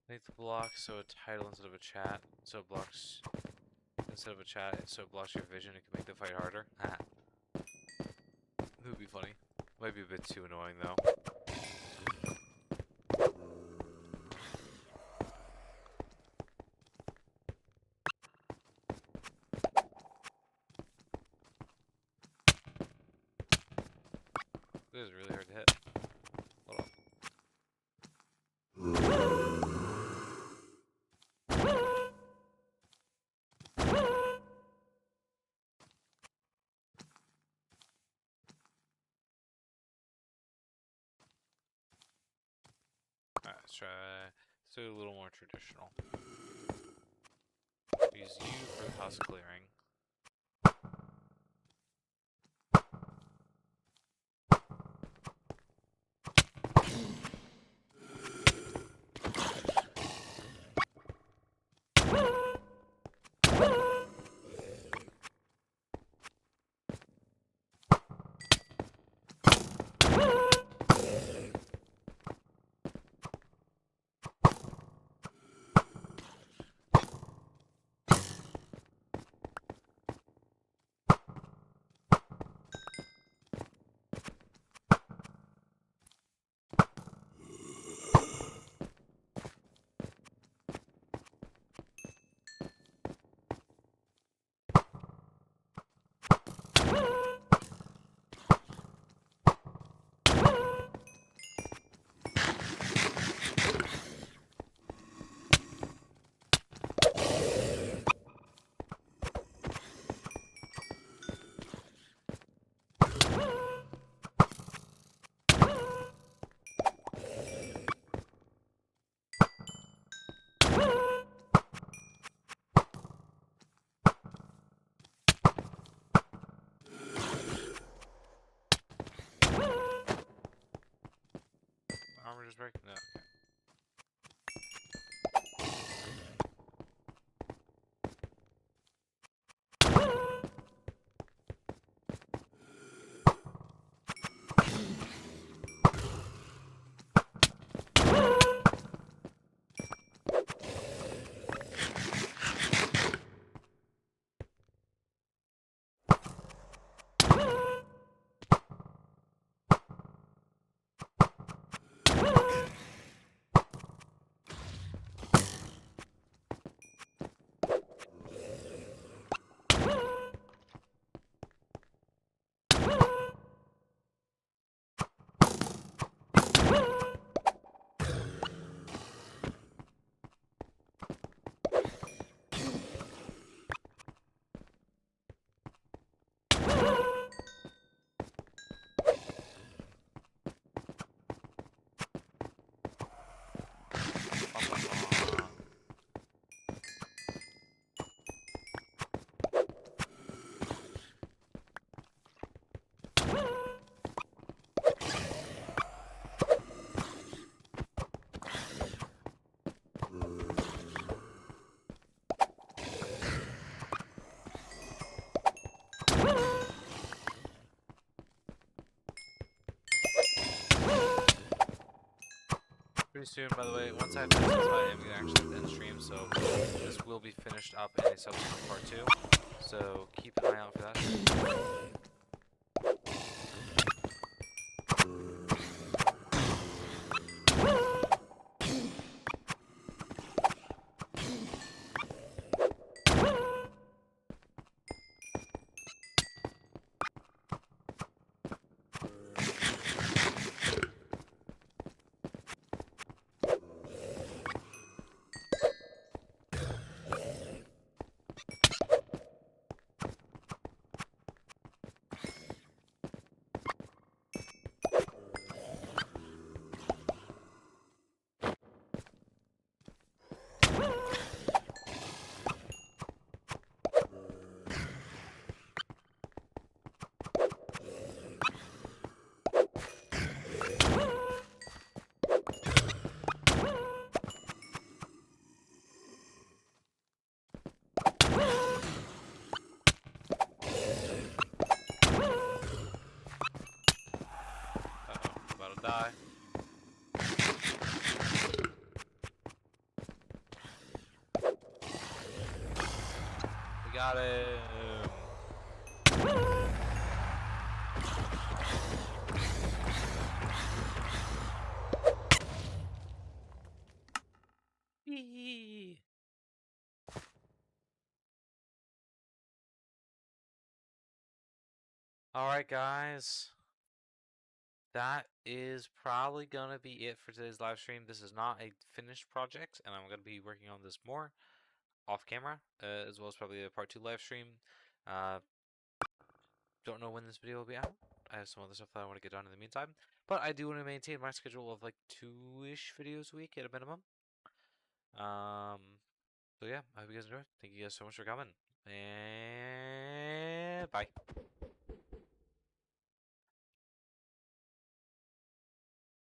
[SPEAKER 1] Make the block so a title instead of a chat, so it blocks instead of a chat, so it blocks your vision. It can make the fight harder. It would be funny. Might be a bit too annoying though. is really hard to hit. Hold on. Alright, let's do a little more traditional. Use you for the house clearing. Armor just breaking? No, okay. Pretty soon, by the way, once I finish this, I am going to actually end stream, so this will be finished up in a subsequent part 2. So keep an eye out for that. About to die. We got him. Alright, guys. that is probably gonna be it for today's live stream. This is not a finished project, and I'm gonna be working on this more off camera, as well as probably a part 2 live stream. Uh, don't know when this video will be out. I have some other stuff that I want to get done in the meantime, but I do want to maintain my schedule of like 2-ish videos a week at a minimum. So yeah, I hope you guys enjoy. Thank you guys so much for coming, and bye.